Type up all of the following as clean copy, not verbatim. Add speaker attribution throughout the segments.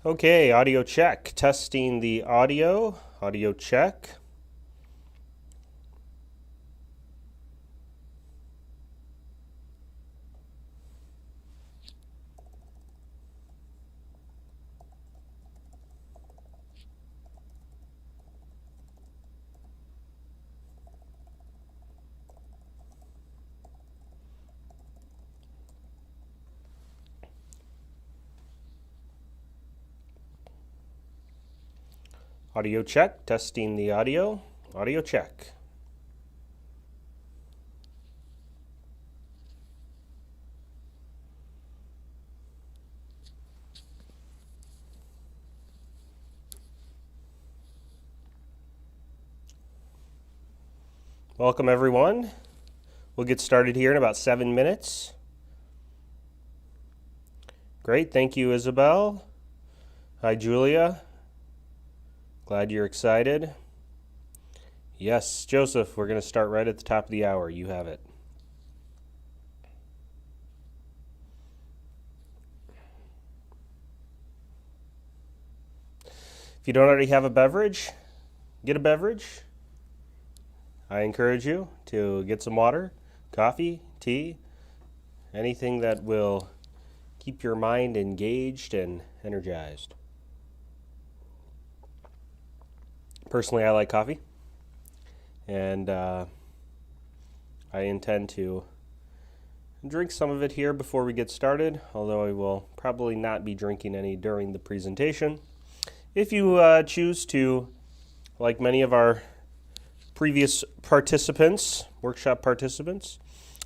Speaker 1: Okay, audio check. Testing the audio. Audio check. Audio check. Testing the audio. Audio check. Welcome, everyone. We'll get started here in about 7 minutes. Great. Thank you, Isabel. Hi, Julia. Glad you're excited. Yes, Joseph, we're going to start right at the top of the hour. You have it. If you don't already have a beverage, get a beverage. I encourage you to get some water, coffee, tea, anything that will keep your mind engaged and energized. Personally, I like coffee, and I intend to drink some of it here before we get started, although I will probably not be drinking any during the presentation. If you choose to, like many of our previous participants, workshop participants,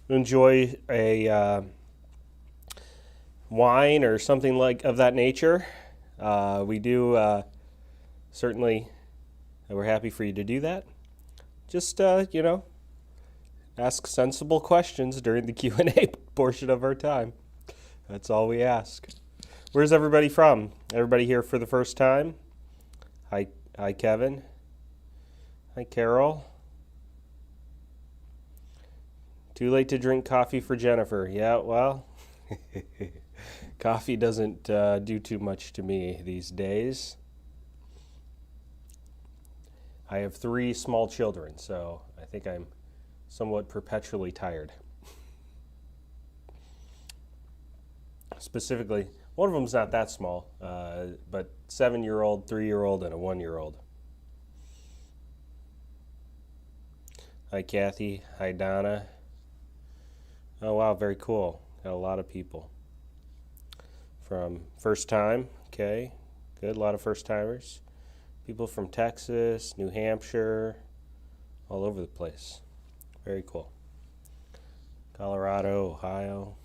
Speaker 1: enjoy a wine or something like of that nature, we do certainly, we're happy for you to do that. Just ask sensible questions during the Q&A portion of our time. That's all we ask. Where's everybody from? Everybody here for the first time? Hi, Kevin. Hi, Carol. Too late to drink coffee for Jennifer. Yeah, well, coffee doesn't do too much to me these days. I have 3 small children, so I think I'm somewhat perpetually tired. Specifically, one of them's not that small, but 7-year-old, 3-year-old, and a 1-year-old. Hi, Kathy. Hi, Donna. Oh, wow, very cool. Got a lot of people. From first time, okay, good, a lot of first timers. People from Texas, New Hampshire, all over the place. Very cool. Colorado, Ohio.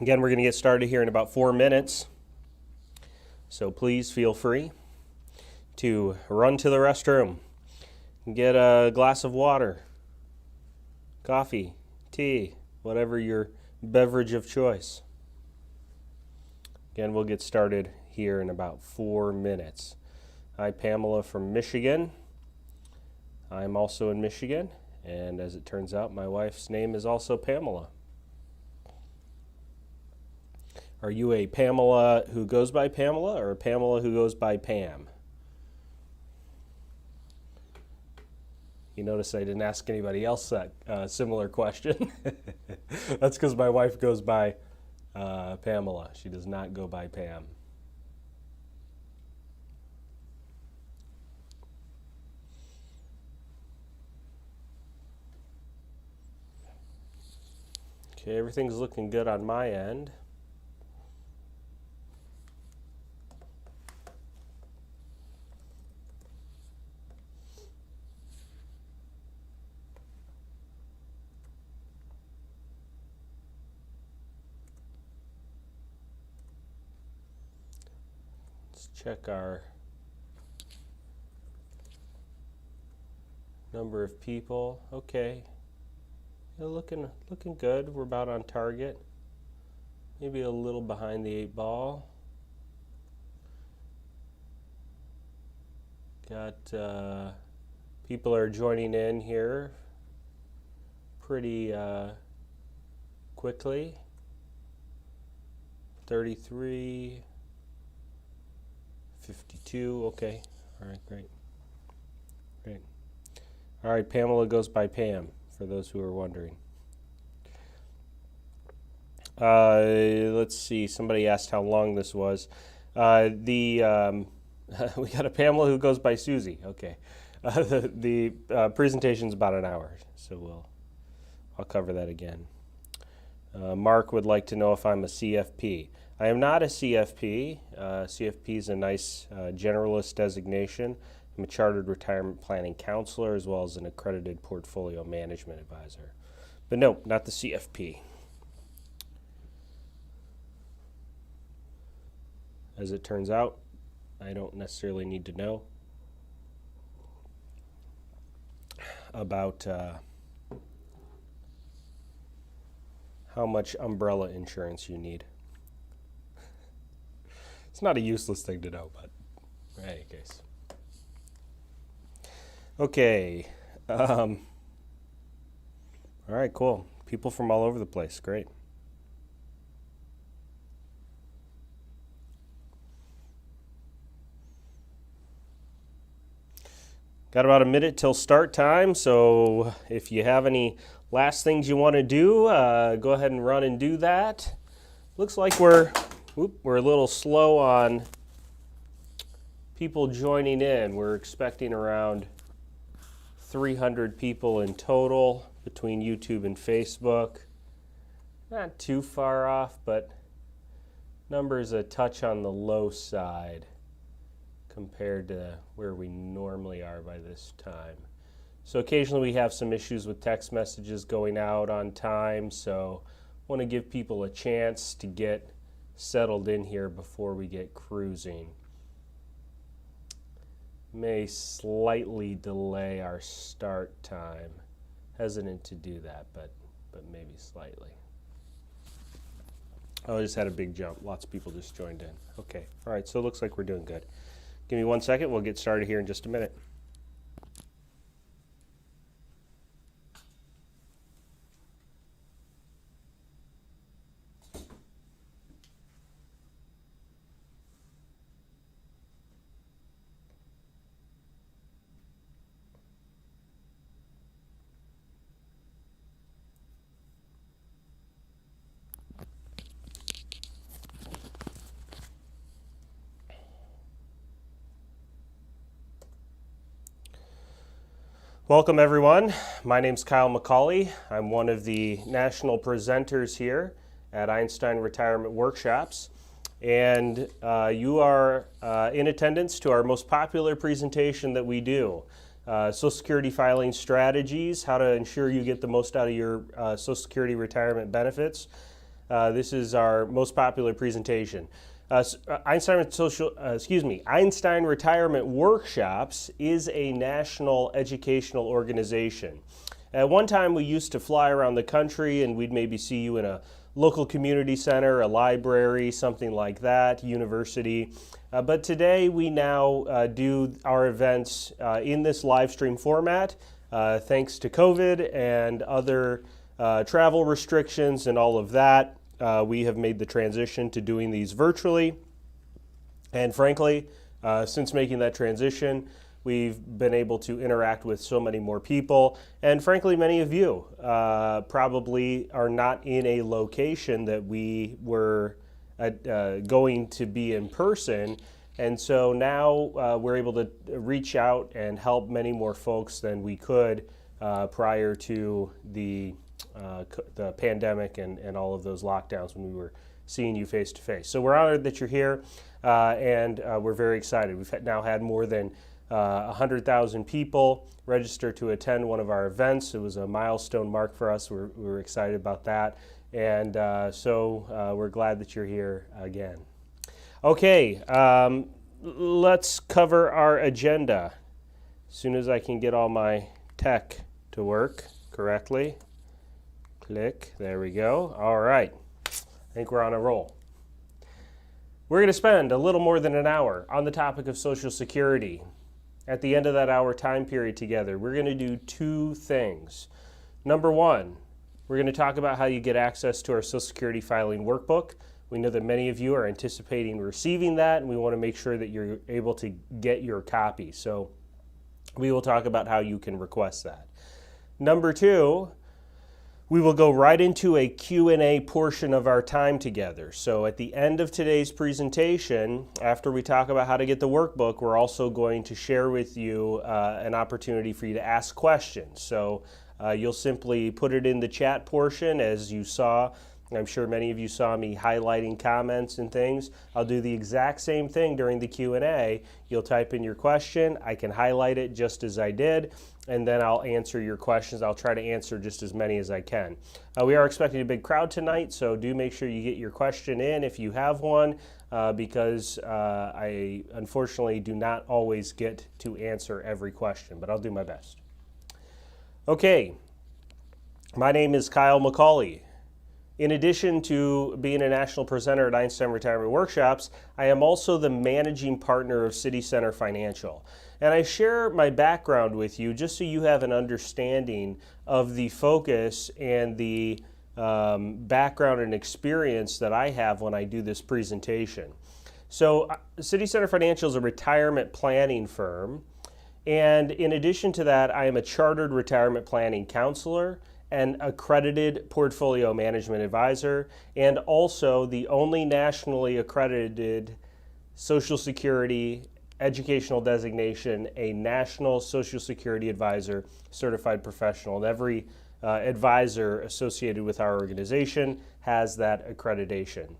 Speaker 1: Again, we're going to get started here in about 4 minutes. So please feel free to run to the restroom, get a glass of water, coffee, tea, whatever your beverage of choice. Again, we'll get started here in about 4 minutes. Hi, Pamela from Michigan. I'm also in Michigan, and as it turns out, my wife's name is also Pamela. Are you a Pamela who goes by Pamela or a Pamela who goes by Pam? You notice I didn't ask anybody else that similar question. That's because my wife goes by Pamela. She does not go by Pam. Okay, everything's looking good on my end. Let's check our number of people. Okay, yeah, looking good. We're about on target. Maybe a little behind the 8 ball. Got people are joining in here pretty quickly. 33, 52, okay. All right, great. Great. All right, Pamela goes by Pam, for those who are wondering. Let's see, somebody asked how long this was. We got a Pamela who goes by Susie, okay. The presentation's about an hour, so I'll cover that again. Mark would like to know if I'm a CFP. I am not a CFP. CFP is a nice generalist designation. I'm a chartered retirement planning counselor as well as an accredited portfolio management advisor. But no, not the CFP. As it turns out, I don't necessarily need to know about how much umbrella insurance you need. It's not a useless thing to know, but in any case. Okay. All right, cool. People from all over the place. Great. Got about a minute till start time, so if you have any last things you want to do, go ahead and run and do that. Looks like we're a little slow on people joining in. We're expecting around 300 people in total between YouTube and Facebook. Not too far off, but numbers a touch on the low side compared to where we normally are by this time. So occasionally we have some issues with text messages going out on time, so I want to give people a chance to get settled in here before we get cruising. May slightly delay our start time. Hesitant to do that, but maybe slightly. Oh, I just had a big jump. Lots of people just joined in. Okay, all right, so it looks like we're doing good. Give me 1 second, we'll get started here in just a minute. Welcome everyone. My name's Kyle McCauley. I'm one of the national presenters here at Einstein Retirement Workshops. And you are in attendance to our most popular presentation that we do. Social Security filing strategies, how to ensure you get the most out of your Social Security retirement benefits. This is our most popular presentation. Einstein Retirement Workshops is a national educational organization. At one time we used to fly around the country and we'd maybe see you in a local community center, a library, something like that, university. But today we now do our events in this live stream format thanks to COVID and other travel restrictions and all of that. We have made the transition to doing these virtually, and frankly, since making that transition, we've been able to interact with so many more people, and frankly, many of you probably are not in a location that we were going to be in person, and so now we're able to reach out and help many more folks than we could prior to the pandemic and all of those lockdowns when we were seeing you face to face. So we're honored that you're here and we're very excited. We've now had more than 100,000 people register to attend one of our events. It was a milestone mark for us. We're excited about that. And so we're glad that you're here again. Okay, let's cover our agenda. As soon as I can get all my tech to work correctly. Click, there we go. All right, I think we're on a roll. We're going to spend a little more than an hour on the topic of Social Security. At the end of that hour time period together, we're going to do two things. Number one, we're going to talk about how you get access to our Social Security filing workbook. We know that many of you are anticipating receiving that, and we want to make sure that you're able to get your copy. So we will talk about how you can request that. Number two, we will go right into a Q&A portion of our time together. So at the end of today's presentation, after we talk about how to get the workbook, we're also going to share with you an opportunity for you to ask questions. So you'll simply put it in the chat portion as you saw. I'm sure many of you saw me highlighting comments and things. I'll do the exact same thing during the Q&A. You'll type in your question. I can highlight it just as I did, and then I'll answer your questions. I'll try to answer just as many as I can. We are expecting a big crowd tonight, so do make sure you get your question in if you have one, because I unfortunately do not always get to answer every question, but I'll do my best. Okay, my name is Kyle McCauley. In addition to being a national presenter at Einstein Retirement Workshops, I am also the managing partner of City Center Financial. And I share my background with you just so you have an understanding of the focus and the background and experience that I have when I do this presentation. So City Center Financial is a retirement planning firm. And in addition to that, I am a chartered retirement planning counselor, an accredited portfolio management advisor, and also the only nationally accredited Social Security educational designation, a National Social Security Advisor certified professional. And every advisor associated with our organization has that accreditation.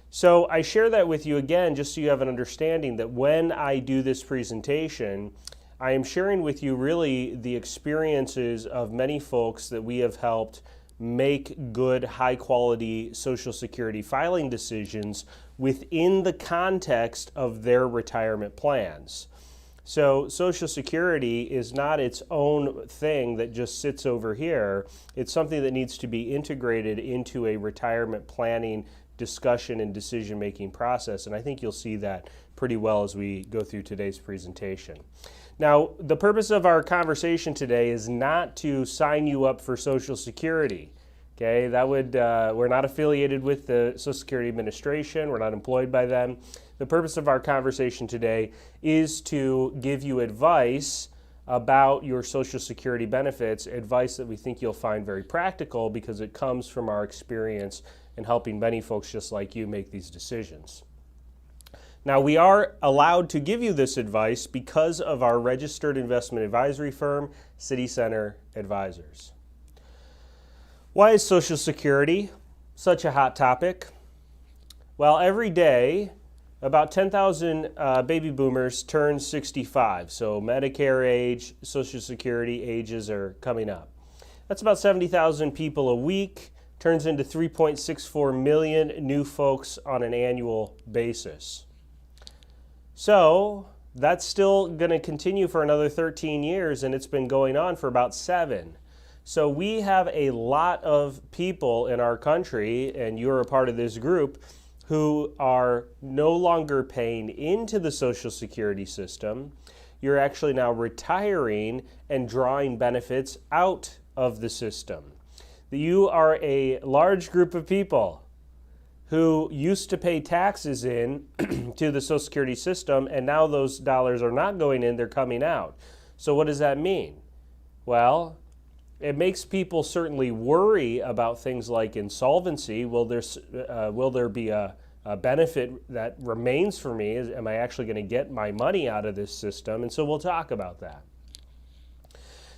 Speaker 1: So I share that with you again just so you have an understanding that when I do this presentation, I am sharing with you really the experiences of many folks that we have helped make good, high-quality Social Security filing decisions within the context of their retirement plans. So Social Security is not its own thing that just sits over here. It's something that needs to be integrated into a retirement planning discussion and decision-making process, and I think you'll see that pretty well as we go through today's presentation. Now, the purpose of our conversation today is not to sign you up for Social Security. Okay, that would we're not affiliated with the Social Security Administration. We're not employed by them. The purpose of our conversation today is to give you advice about your Social Security benefits, advice that we think you'll find very practical because it comes from our experience in helping many folks just like you make these decisions. Now, we are allowed to give you this advice because of our registered investment advisory firm, City Center Advisors. Why is Social Security such a hot topic? Well, every day, about 10,000 baby boomers turn 65. So Medicare age, Social Security ages are coming up. That's about 70,000 people a week, turns into 3.64 million new folks on an annual basis. So that's still going to continue for another 13 years, and it's been going on for about 7. So we have a lot of people in our country, and you're a part of this group, who are no longer paying into the Social Security system. You're actually now retiring and drawing benefits out of the system. You are a large group of people who used to pay taxes in to the Social Security system, and now those dollars are not going in, they're coming out. So what does that mean? Well, it makes people certainly worry about things like insolvency. Will there be a benefit that remains for me? Am I actually going to get my money out of this system? And so we'll talk about that.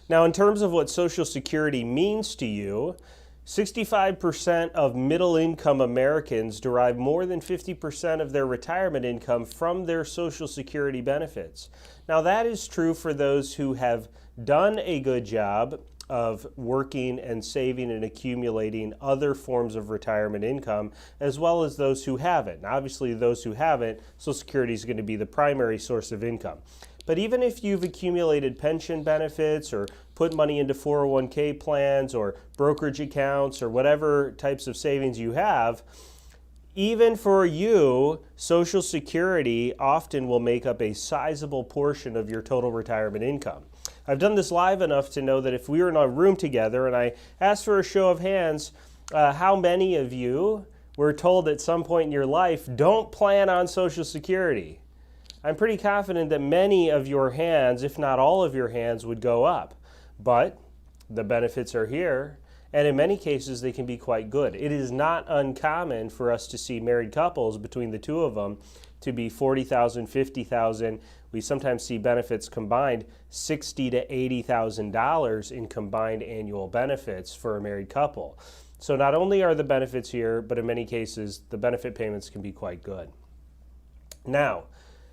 Speaker 1: Now, in terms of what Social Security means to you, 65% of middle-income Americans derive more than 50% of their retirement income from their Social Security benefits. Now, that is true for those who have done a good job of working and saving and accumulating other forms of retirement income, as well as those who haven't. Now, obviously, those who haven't, Social Security is going to be the primary source of income. But even if you've accumulated pension benefits or put money into 401k plans or brokerage accounts or whatever types of savings you have, even for you, Social Security often will make up a sizable portion of your total retirement income. I've done this live enough to know that if we were in a room together and I asked for a show of hands, how many of you were told at some point in your life, don't plan on Social Security? I'm pretty confident that many of your hands, if not all of your hands, would go up. But the benefits are here, and in many cases they can be quite good. It is not uncommon for us to see married couples between the two of them to be $40,000, $50,000. We sometimes see benefits combined $60,000 to $80,000 in combined annual benefits for a married couple. So not only are the benefits here, but in many cases the benefit payments can be quite good. Now,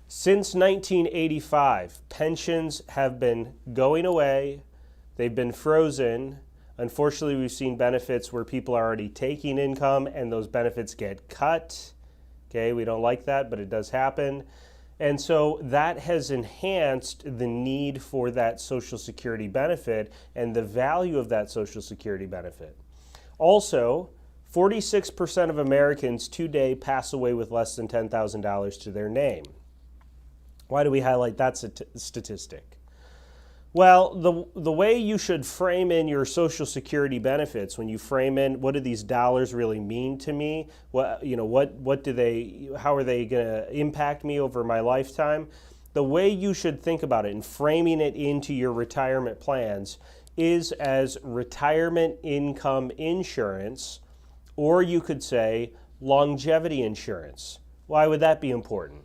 Speaker 1: since 1985, pensions have been going away. They've been frozen. Unfortunately, we've seen benefits where people are already taking income and those benefits get cut. Okay, we don't like that, but it does happen. And so that has enhanced the need for that Social Security benefit and the value of that Social Security benefit. Also, 46% of Americans today pass away with less than $10,000 to their name. Why do we highlight that statistic? Well, the way you should frame in your Social Security benefits, when you frame in what do these dollars really mean to me, how are they going to impact me over my lifetime? The way you should think about it and framing it into your retirement plans is as retirement income insurance, or you could say longevity insurance. Why would that be important?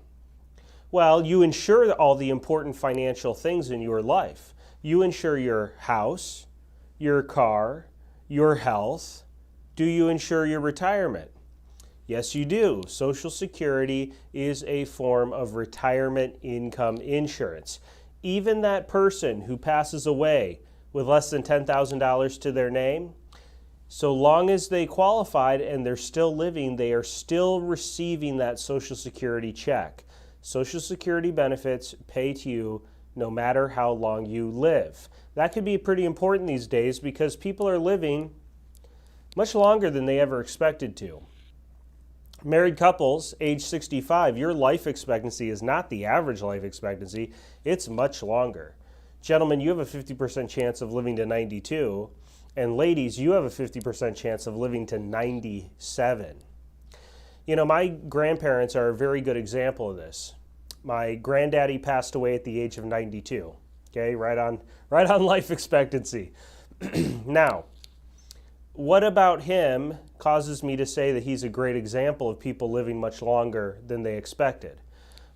Speaker 1: Well, you insure all the important financial things in your life. You insure your house, your car, your health. Do you insure your retirement? Yes, you do. Social Security is a form of retirement income insurance. Even that person who passes away with less than $10,000 to their name, so long as they qualified and they're still living, they are still receiving that Social Security check. Social Security benefits pay to you no matter how long you live. That could be pretty important these days because people are living much longer than they ever expected to. Married couples, age 65, your life expectancy is not the average life expectancy, it's much longer. Gentlemen, you have a 50% chance of living to 92, and ladies, you have a 50% chance of living to 97. You know, my grandparents are a very good example of this. My granddaddy passed away at the age of 92. Okay, right on life expectancy. Now, what about him causes me to say that he's a great example of people living much longer than they expected?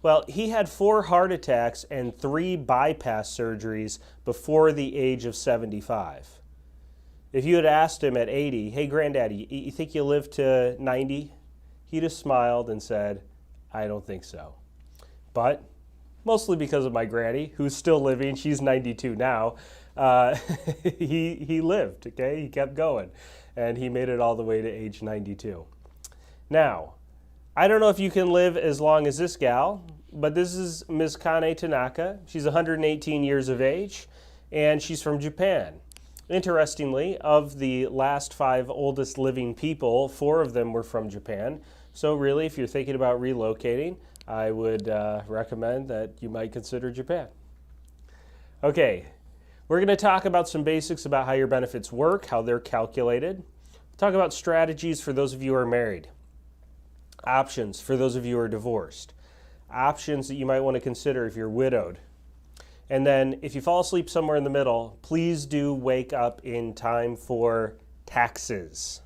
Speaker 1: Well, he had 4 heart attacks and 3 bypass surgeries before the age of 75. If you had asked him at 80, hey, granddaddy, you think you'll live to 90? He'd have smiled and said, I don't think so. But mostly because of my granny, who's still living, she's 92 now, he lived, okay? He kept going, and he made it all the way to age 92. Now, I don't know if you can live as long as this gal, but this is Ms. Kane Tanaka. She's 118 years of age, and she's from Japan. Interestingly, of the last 5 oldest living people, 4 of them were from Japan. So really, if you're thinking about relocating, I would recommend that you might consider Japan. Okay, we're going to talk about some basics about how your benefits work, how they're calculated. Talk about strategies for those of you who are married. Options for those of you who are divorced. Options that you might want to consider if you're widowed. And then if you fall asleep somewhere in the middle, please do wake up in time for taxes.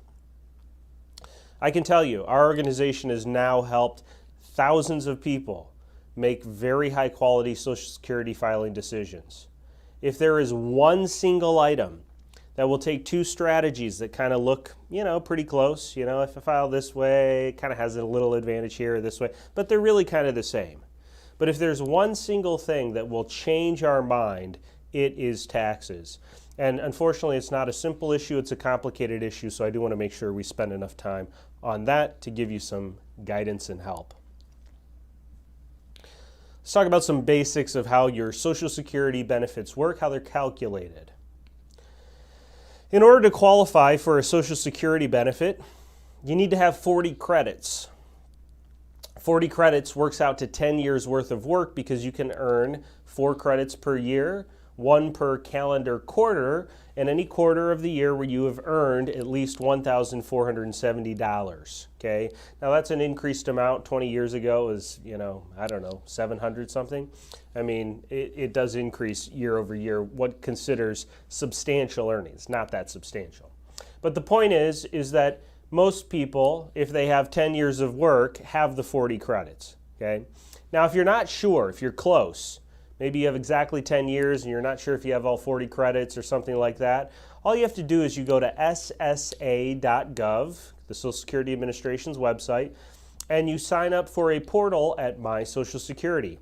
Speaker 1: I can tell you, our organization has now helped thousands of people make very high quality Social Security filing decisions. If there is one single item that will take 2 strategies that kind of look, pretty close, if I file this way, it kind of has a little advantage here or this way, but they're really kind of the same. But if there's one single thing that will change our mind, it is taxes. And unfortunately, it's not a simple issue, it's a complicated issue, so I do want to make sure we spend enough time on that to give you some guidance and help. Let's talk about some basics of how your Social Security benefits work, how they're calculated. In order to qualify for a Social Security benefit, you need to have 40 credits. 40 credits works out to 10 years worth of work because you can earn 4 credits per year one per calendar quarter, and any quarter of the year where you have earned at least $1,470. Okay, now that's an increased amount. 20 years ago was, I don't know, 700 something. I mean, it does increase year over year. What considers substantial earnings, not that substantial. But the point is that most people, if they have 10 years of work, have the 40 credits. Okay, now if you're not sure, if you're close, maybe you have exactly 10 years and you're not sure if you have all 40 credits or something like that, all you have to do is you go to ssa.gov, the Social Security Administration's website, and you sign up for a portal at My Social Security.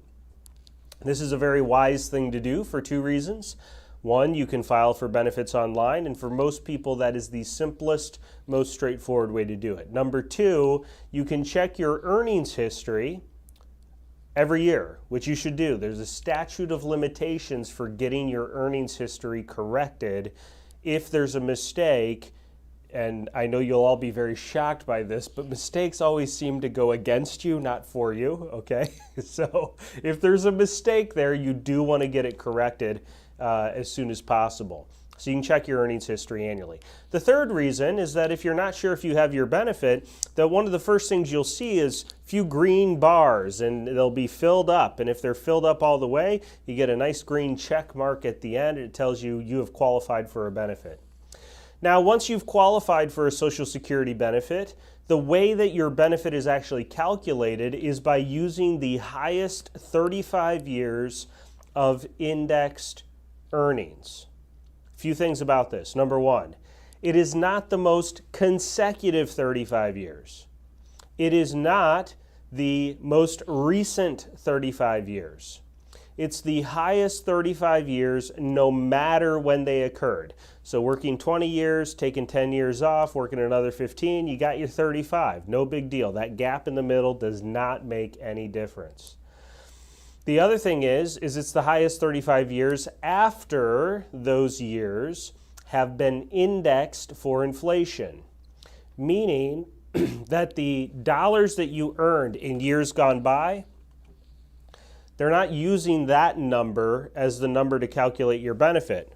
Speaker 1: This is a very wise thing to do for two reasons. One, you can file for benefits online, and for most people that is the simplest, most straightforward way to do it. Number two, you can check your earnings history every year, which you should do. There's a statute of limitations for getting your earnings history corrected. If there's a mistake, and I know you'll all be very shocked by this, but mistakes always seem to go against you, not for you, okay? So if there's a mistake there, you do want to get it corrected as soon as possible. So you can check your earnings history annually. The third reason is that if you're not sure if you have your benefit, that one of the first things you'll see is a few green bars, and they'll be filled up. And if they're filled up all the way, you get a nice green check mark at the end. It tells you you have qualified for a benefit. Now, once you've qualified for a Social Security benefit, the way that your benefit is actually calculated is by using the highest 35 years of indexed earnings. A few things about this. Number one, it is not the most consecutive 35 years. It is not the most recent 35 years. It's the highest 35 years no matter when they occurred. So working 20 years, taking 10 years off, working another 15, you got your 35. No big deal. That gap in the middle does not make any difference. The other thing is it's the highest 35 years after those years have been indexed for inflation, meaning that the dollars that you earned in years gone by, they're not using that number as the number to calculate your benefit.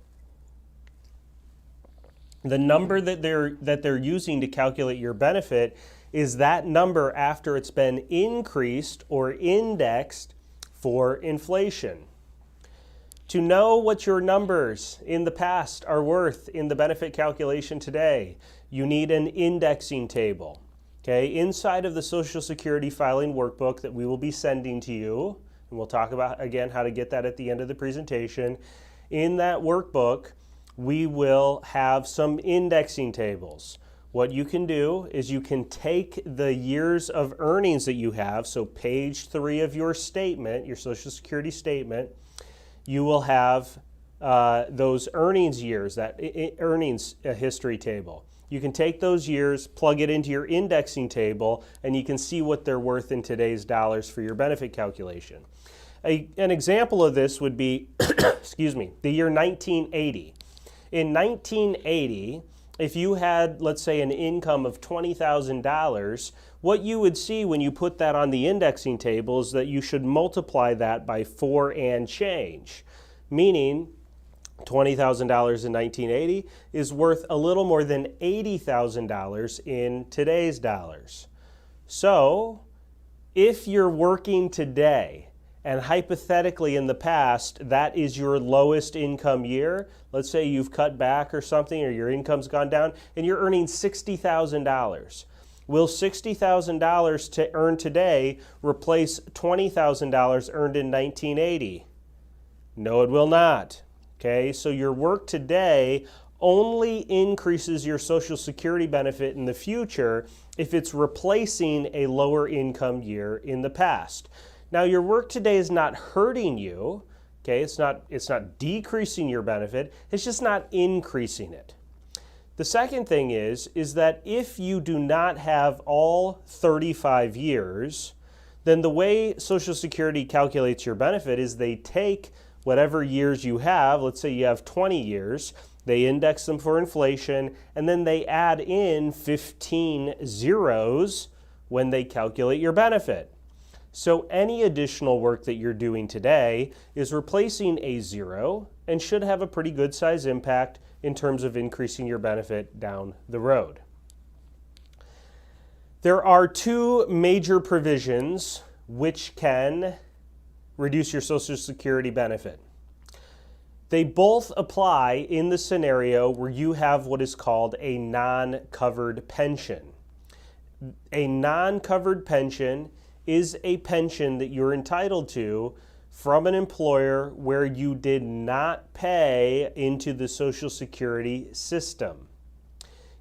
Speaker 1: The number that they're using to calculate your benefit is that number after it's been increased or indexed for inflation. To know what your numbers in the past are worth in the benefit calculation today, you need an indexing table. Okay, inside of the Social Security filing workbook that we will be sending to you, and we'll talk about again how to get that at the end of the presentation. In that workbook, we will have some indexing tables. What you can do is you can take the years of earnings that you have, so page 3 of your statement, your Social Security statement, you will have those earnings years, that earnings history table. You can take those years, plug it into your indexing table, and you can see what they're worth in today's dollars for your benefit calculation. An example of this would be, excuse me, the year 1980. In 1980, if you had, let's say, an income of $20,000, what you would see when you put that on the indexing table is that you should multiply that by 4 and change, meaning $20,000 in 1980 is worth a little more than $80,000 in today's dollars. So, if you're working today, and hypothetically in the past, that is your lowest income year, let's say you've cut back or something, or your income's gone down, and you're earning $60,000. Will $60,000 to earn today replace $20,000 earned in 1980? No, it will not. Okay, so your work today only increases your Social Security benefit in the future if it's replacing a lower income year in the past. Now, your work today is not hurting you, okay? It's not decreasing your benefit, it's just not increasing it. The second thing is that if you do not have all 35 years, then the way Social Security calculates your benefit is they take whatever years you have, let's say you have 20 years, they index them for inflation, and then they add in 15 zeros when they calculate your benefit. So any additional work that you're doing today is replacing a zero and should have a pretty good size impact in terms of increasing your benefit down the road. There are two major provisions which can reduce your Social Security benefit. They both apply in the scenario where you have what is called a non-covered pension. A non-covered pension is a pension that you're entitled to from an employer where you did not pay into the Social Security system.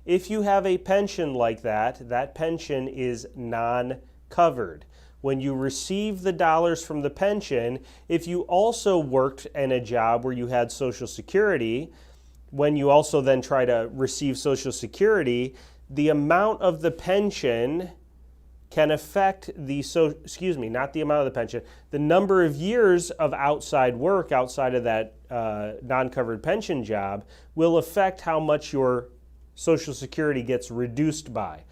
Speaker 1: If you have a pension like that, that pension is non-covered. When you receive the dollars from the pension, if you also worked in a job where you had Social Security, when you also then try to receive Social Security, the amount of the pension can affect the, not the amount of the pension, the number of years of outside work outside of that non-covered pension job will affect how much your Social Security gets reduced by.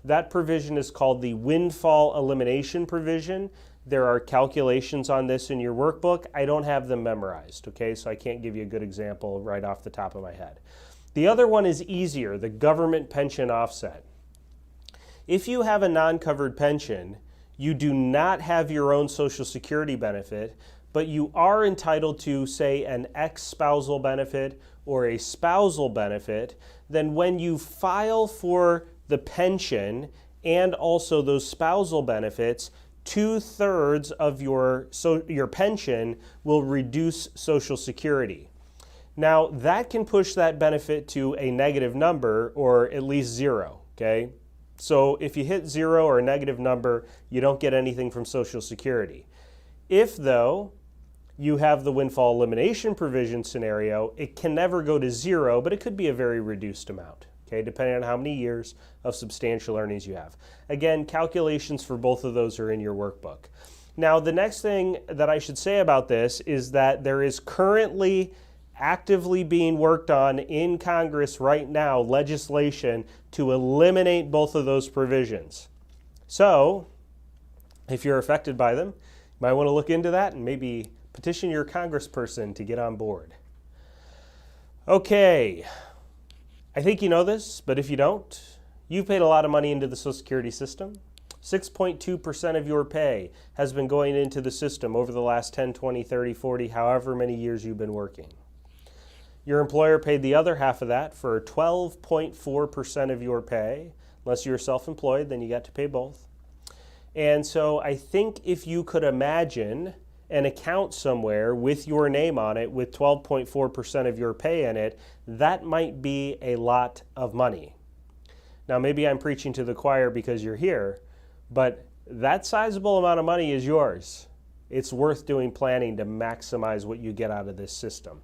Speaker 1: That provision is called the windfall elimination provision. There are calculations on this in your workbook. I don't have them memorized, okay, so I can't give you a good example right off the top of my head. The other one is easier, the government pension offset. If you have a non-covered pension, you do not have your own Social Security benefit, but you are entitled to, say, an ex-spousal benefit or a spousal benefit, then when you file for the pension and also those spousal benefits, 2/3 of your pension will reduce Social Security. Now, that can push that benefit to a negative number or at least zero, okay? So if you hit zero or a negative number, you don't get anything from Social Security. If, though, you have the windfall elimination provision scenario, it can never go to zero, but it could be a very reduced amount, okay, depending on how many years of substantial earnings you have. Again, calculations for both of those are in your workbook. Now, the next thing that I should say about this is that there is currently actively being worked on in Congress right now legislation to eliminate both of those provisions. So, if you're affected by them, you might want to look into that and maybe petition your congressperson to get on board. Okay, I think you know this, but if you don't, you've paid a lot of money into the Social Security system. 6.2% of your pay has been going into the system over the last 10, 20, 30, 40, however many years you've been working. Your employer paid the other half of that for 12.4% of your pay. Unless you're self-employed, then you got to pay both. And so I think if you could imagine an account somewhere with your name on it with 12.4% of your pay in it, that might be a lot of money. Now, maybe I'm preaching to the choir because you're here, but that sizable amount of money is yours. It's worth doing planning to maximize what you get out of this system.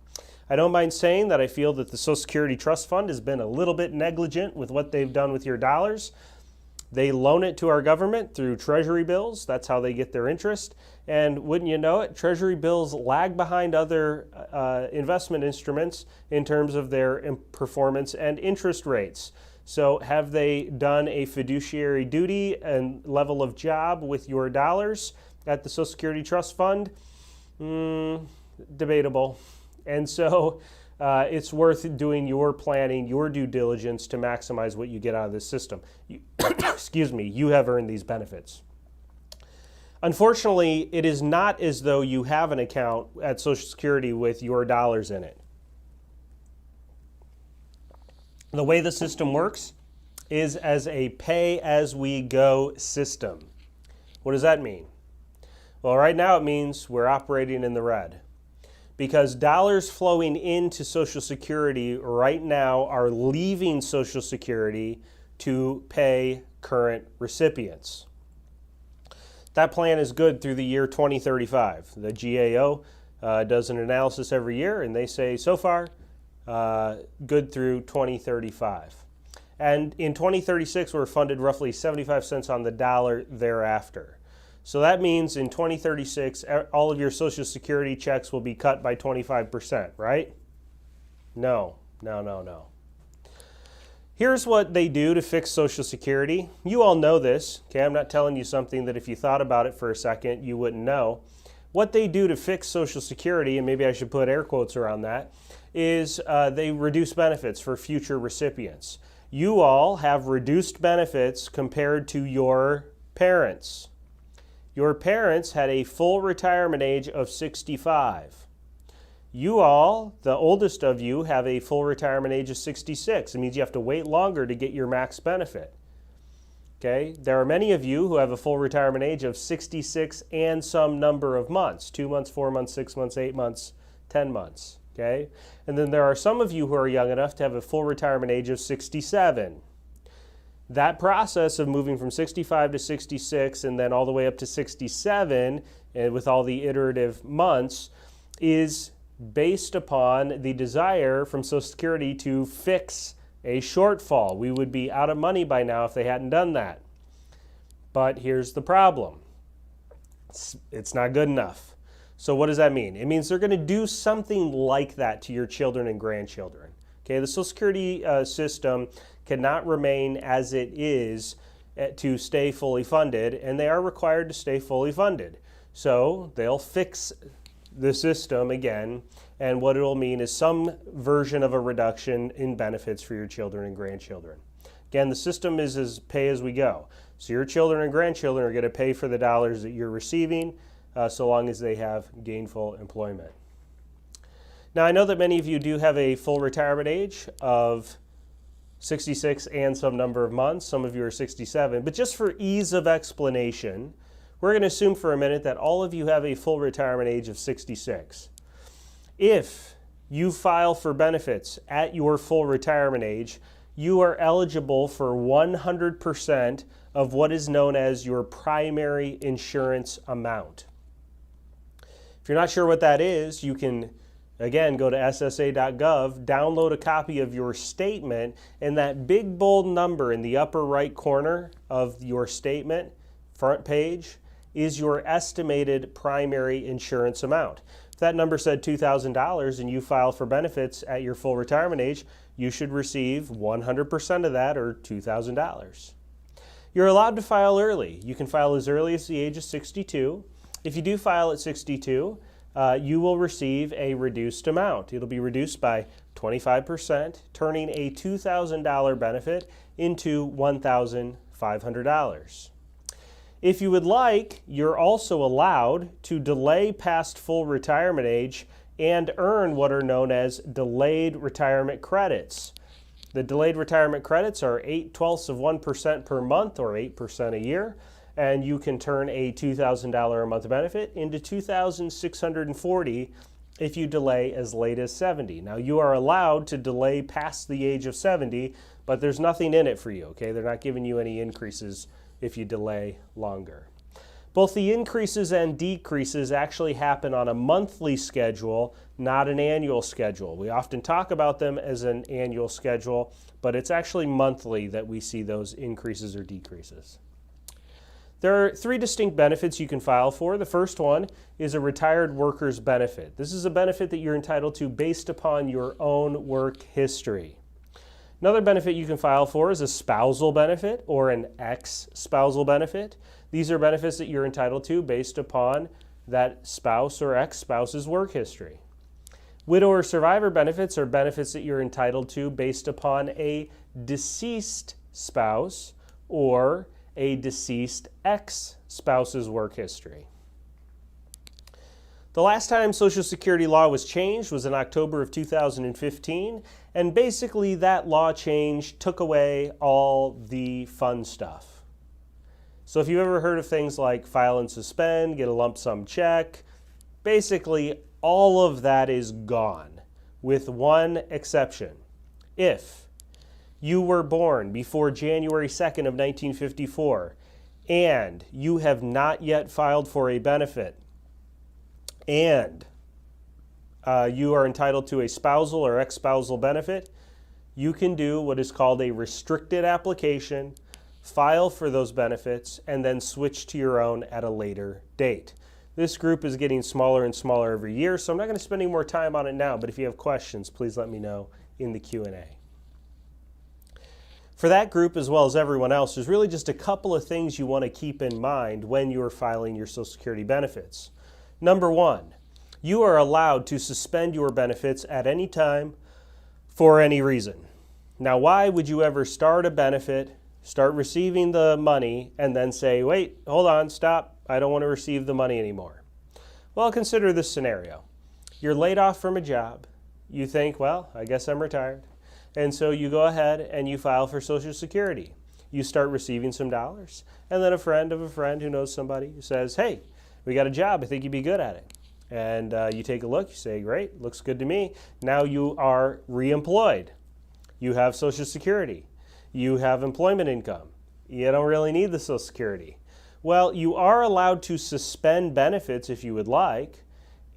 Speaker 1: I don't mind saying that I feel that the Social Security Trust Fund has been a little bit negligent with what they've done with your dollars. They loan it to our government through Treasury bills. That's how they get their interest. And wouldn't you know it, Treasury bills lag behind other investment instruments in terms of their performance and interest rates. So have they done a fiduciary duty and level of job with your dollars at the Social Security Trust Fund? Debatable. And so it's worth doing your planning, your due diligence to maximize what you get out of this system. Excuse me, you have earned these benefits. Unfortunately, it is not as though you have an account at Social Security with your dollars in it. The way the system works is as a pay-as-we-go system. What does that mean? Well, right now it means we're operating in the red, because dollars flowing into Social Security right now are leaving Social Security to pay current recipients. That plan is good through the year 2035. The GAO does an analysis every year, and they say so far good through 2035. And in 2036, we're funded roughly 75 cents on the dollar thereafter. So that means in 2036, all of your Social Security checks will be cut by 25%, right? No. Here's what they do to fix Social Security. You all know this, okay? I'm not telling you something that if you thought about it for a second, you wouldn't know. What they do to fix Social Security, and maybe I should put air quotes around that, is they reduce benefits for future recipients. You all have reduced benefits compared to your parents. Your parents had a full retirement age of 65. You all, the oldest of you, have a full retirement age of 66. It means you have to wait longer to get your max benefit. Okay? There are many of you who have a full retirement age of 66 and some number of months, 2 months, 4 months, 6 months, 8 months, 10 months. Okay? And then there are some of you who are young enough to have a full retirement age of 67. That process of moving from 65 to 66 and then all the way up to 67, and with all the iterative months, is based upon the desire from Social Security to fix a shortfall. We would be out of money by now if they hadn't done that. But here's the problem. It's not good enough. So what does that mean? It means they're going to do something like that to your children and grandchildren. Okay, the Social Security system cannot remain as it is to stay fully funded, and they are required to stay fully funded. So they'll fix the system again, and what it will mean is some version of a reduction in benefits for your children and grandchildren. Again, the system is as pay as we go. So your children and grandchildren are going to pay for the dollars that you're receiving so long as they have gainful employment. Now, I know that many of you do have a full retirement age of 66 and some number of months. Some of you are 67. But just for ease of explanation, we're going to assume for a minute that all of you have a full retirement age of 66. If you file for benefits at your full retirement age, you are eligible for 100% of what is known as your primary insurance amount. If you're not sure what that is, you can, again, go to ssa.gov, download a copy of your statement, and that big bold number in the upper right corner of your statement, front page, is your estimated primary insurance amount. If that number said $2,000 and you file for benefits at your full retirement age, you should receive 100% of that, or $2,000. You're allowed to file early. You can file as early as the age of 62. If you do file at 62, you will receive a reduced amount. It'll be reduced by 25%, turning a $2,000 benefit into $1,500. If you would like, you're also allowed to delay past full retirement age and earn what are known as delayed retirement credits. The delayed retirement credits are 0.8% per month, or 8% a year, and you can turn a $2,000 a month benefit into $2,640 if you delay as late as 70. Now, you are allowed to delay past the age of 70, but there's nothing in it for you, okay? They're not giving you any increases if you delay longer. Both the increases and decreases actually happen on a monthly schedule, not an annual schedule. We often talk about them as an annual schedule, but it's actually monthly that we see those increases or decreases. There are 3 distinct benefits you can file for. The first one is a retired worker's benefit. This is a benefit that you're entitled to based upon your own work history. Another benefit you can file for is a spousal benefit or an ex-spousal benefit. These are benefits that you're entitled to based upon that spouse or ex-spouse's work history. Widow or survivor benefits are benefits that you're entitled to based upon a deceased spouse or a deceased ex-spouse's work history. The last time Social Security law was changed was in October of 2015, and basically that law change took away all the fun stuff. So if you've ever heard of things like file and suspend, get a lump sum check, basically all of that is gone, with one exception. If you were born before January 2nd of 1954 and you have not yet filed for a benefit, and you are entitled to a spousal or ex-spousal benefit, you can do what is called a restricted application, file for those benefits, and then switch to your own at a later date. This group is getting smaller and smaller every year, so I'm not going to spend any more time on it now, but if you have questions, please let me know in the Q&A. For that group, as well as everyone else, there's really just a couple of things you want to keep in mind when you're filing your Social Security benefits. Number one, you are allowed to suspend your benefits at any time for any reason. Now, why would you ever start a benefit, start receiving the money, and then say, wait, hold on, stop, I don't want to receive the money anymore? Well, consider this scenario. You're laid off from a job. You think, well, I guess I'm retired. And so you go ahead and you file for Social Security. You start receiving some dollars. And then a friend of a friend who knows somebody says, hey, we got a job, I think you'd be good at it. And you take a look, you say, great, looks good to me. Now you are reemployed. You have Social Security. You have employment income. You don't really need the Social Security. Well, you are allowed to suspend benefits if you would like,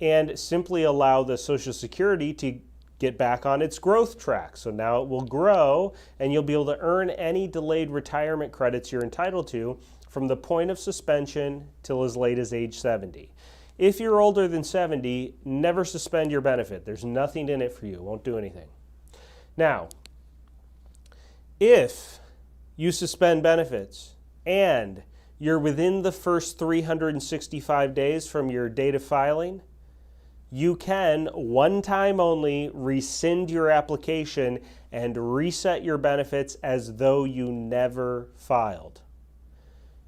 Speaker 1: and simply allow the Social Security to get back on its growth track. So now it will grow, and you'll be able to earn any delayed retirement credits you're entitled to from the point of suspension till as late as age 70. If you're older than 70, never suspend your benefit. There's nothing in it for you. It won't do anything. Now, if you suspend benefits and you're within the first 365 days from your date of filing, you can, one time only, rescind your application and reset your benefits as though you never filed.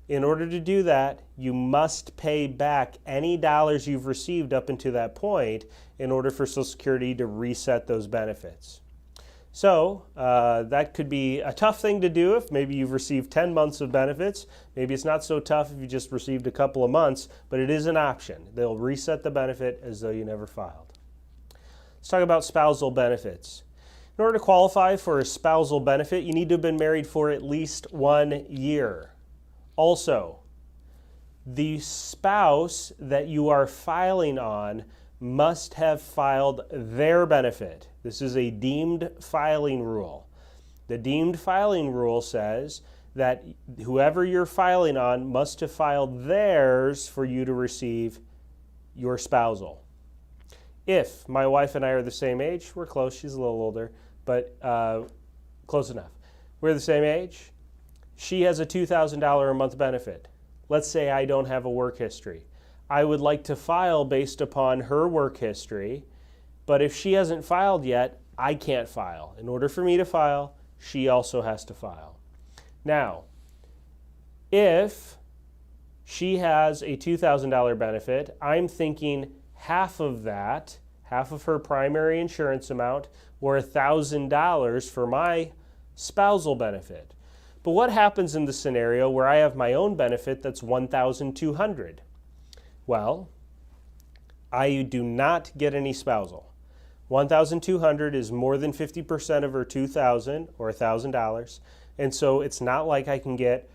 Speaker 1: In order to do that, you must pay back any dollars you've received up until that point in order for Social Security to reset those benefits. So that could be a tough thing to do if maybe you've received 10 months of benefits. Maybe it's not so tough if you just received a couple of months, but it is an option. They'll reset the benefit as though you never filed. Let's talk about spousal benefits. In order to qualify for a spousal benefit, you need to have been married for at least 1 year. Also, the spouse that you are filing on must have filed their benefit. This is a deemed filing rule. The deemed filing rule says that whoever you're filing on must have filed theirs for you to receive your spousal. If my wife and I are the same age, we're close, she's a little older, but close enough. We're the same age. She has a $2,000 a month benefit. Let's say I don't have a work history. I would like to file based upon her work history, but if she hasn't filed yet, I can't file. In order for me to file, she also has to file. Now, if she has a $2,000 benefit, I'm thinking half of that, half of her primary insurance amount, or $1,000 for my spousal benefit. But what happens in the scenario where I have my own benefit that's $1,200? Well, I do not get any spousal. $1,200 is more than 50% of her $2,000 or $1,000, and so it's not like I can get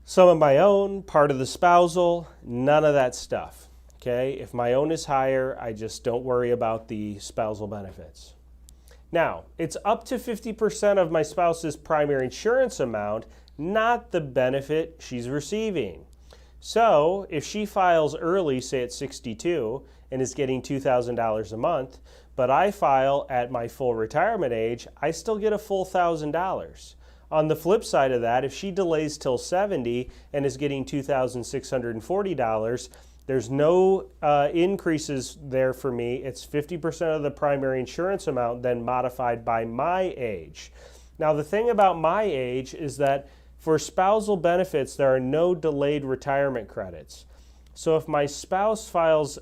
Speaker 1: some of my own, part of the spousal, none of that stuff. Okay? If my own is higher, I just don't worry about the spousal benefits. Now, it's up to 50% of my spouse's primary insurance amount, not the benefit she's receiving. So, if she files early, say at 62, and is getting $2,000 a month, but I file at my full retirement age, I still get a full $1,000. On the flip side of that, if she delays till 70 and is getting $2,640, there's no increases there for me. It's 50% of the primary insurance amount then modified by my age. Now, the thing about my age is that for spousal benefits, there are no delayed retirement credits. So if my spouse files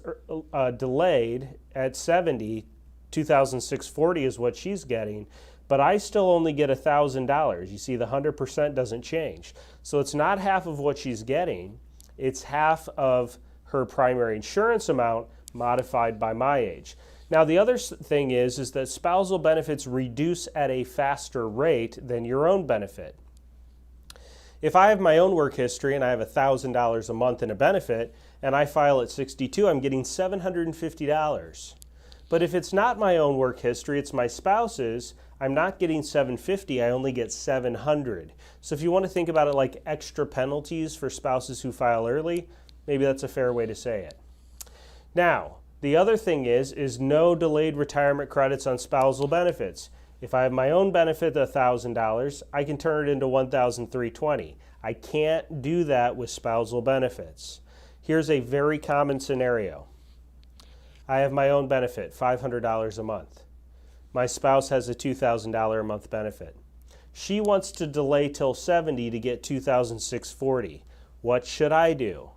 Speaker 1: delayed at 70, $2,640 is what she's getting, but I still only get $1,000. You see, the 100% doesn't change. So it's not half of what she's getting. It's half of her primary insurance amount modified by my age. Now, the other thing is that spousal benefits reduce at a faster rate than your own benefit. If I have my own work history and I have $1,000 a month in a benefit and I file at 62, I'm getting $750. But if it's not my own work history, it's my spouse's, I'm not getting $750, I only get $700. So if you want to think about it like extra penalties for spouses who file early, maybe that's a fair way to say it. Now, the other thing is no delayed retirement credits on spousal benefits. If I have my own benefit of $1,000, I can turn it into $1,320. I can't do that with spousal benefits. Here's a very common scenario. I have my own benefit, $500 a month. My spouse has a $2,000 a month benefit. She wants to delay till 70 to get $2,640. What should I do?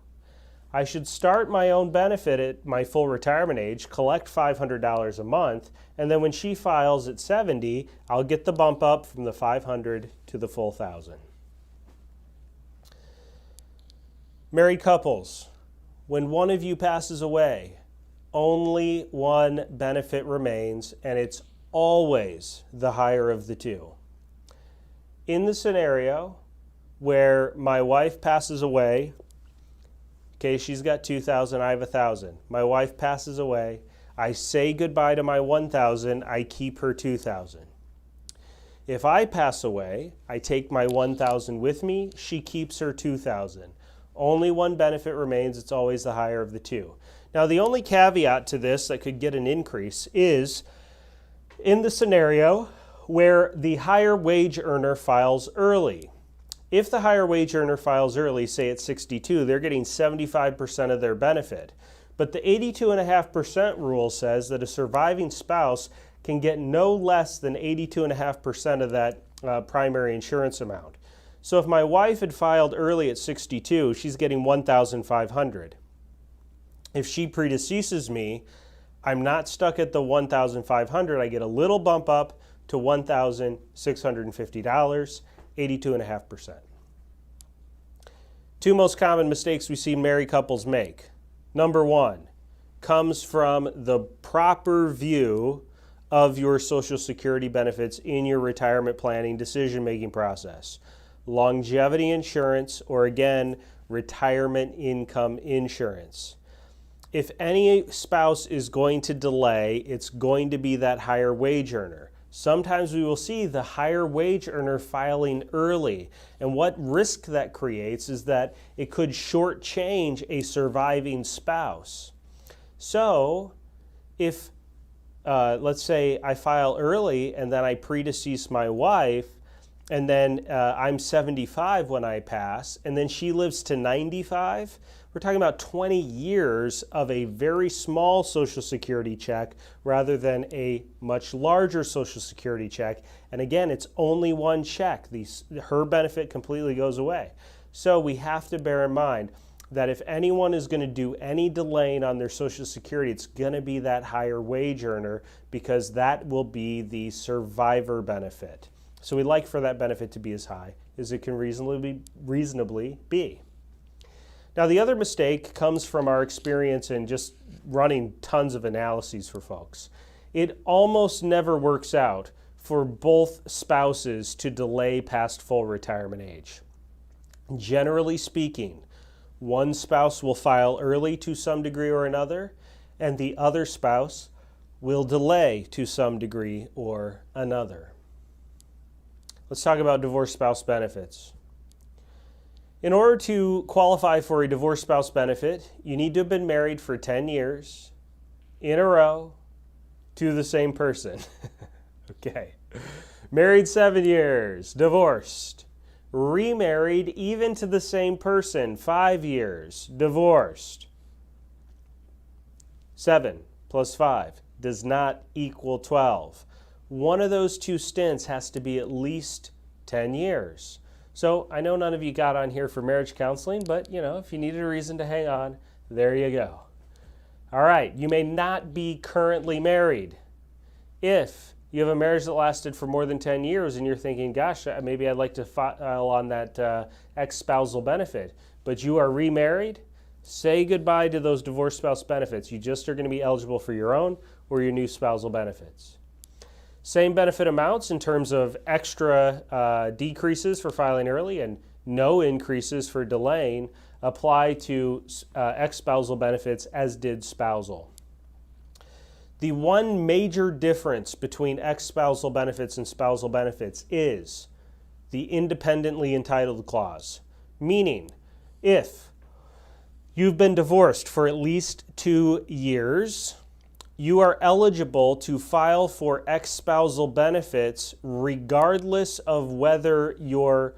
Speaker 1: I should start my own benefit at my full retirement age, collect $500 a month, and then when she files at 70, I'll get the bump up from the $500 to the full $1,000. Married couples, when one of you passes away, only one benefit remains, and it's always the higher of the two. In the scenario where my wife passes away, okay, she's got $2,000, I have $1,000. My wife passes away, I say goodbye to my $1,000, I keep her $2,000. If I pass away, I take my $1,000 with me, she keeps her $2,000. Only one benefit remains, it's always the higher of the two. Now, the only caveat to this that could get an increase is in the scenario where the higher wage earner files early. If the higher wage earner files early, say at 62, they're getting 75% of their benefit. But the 82.5% rule says that a surviving spouse can get no less than 82.5% of that primary insurance amount. So if my wife had filed early at 62, she's getting $1,500. If she predeceases me, I'm not stuck at the $1,500. I get a little bump up to $1,650, 82.5%. Two most common mistakes we see married couples make. Number one comes from the proper view of your Social Security benefits in your retirement planning decision-making process. Longevity insurance, or again, retirement income insurance. If any spouse is going to delay, it's going to be that higher wage earner. Sometimes we will see the higher wage earner filing early. And what risk that creates is that it could shortchange a surviving spouse. So if, let's say I file early and then I predecease my wife, and then I'm 75 when I pass, and then she lives to 95, we're talking about 20 years of a very small Social Security check rather than a much larger Social Security check. And again, it's only one check. Her benefit completely goes away. So we have to bear in mind that if anyone is going to do any delaying on their Social Security, it's going to be that higher wage earner, because that will be the survivor benefit. So we like for that benefit to be as high as it can reasonably be. Now, the other mistake comes from our experience in just running tons of analyses for folks. It almost never works out for both spouses to delay past full retirement age. Generally speaking, one spouse will file early to some degree or another, and the other spouse will delay to some degree or another. Let's talk about divorced spouse benefits. In order to qualify for a divorced spouse benefit, you need to have been married for 10 years in a row to the same person. Okay. Married 7 years, divorced. Remarried even to the same person, 5 years, divorced. 7 plus 5 does not equal 12. One of those two stints has to be at least 10 years. So I know none of you got on here for marriage counseling, but if you needed a reason to hang on, there you go. All right, you may not be currently married. If you have a marriage that lasted for more than 10 years and you're thinking, gosh, maybe I'd like to file on that ex-spousal benefit, but you are remarried, say goodbye to those divorced spouse benefits. You just are going to be eligible for your own or your new spousal benefits. Same benefit amounts in terms of extra decreases for filing early and no increases for delaying apply to ex-spousal benefits, as did spousal. The one major difference between ex-spousal benefits and spousal benefits is the independently entitled clause, meaning if you've been divorced for at least 2 years, you are eligible to file for ex-spousal benefits regardless of whether your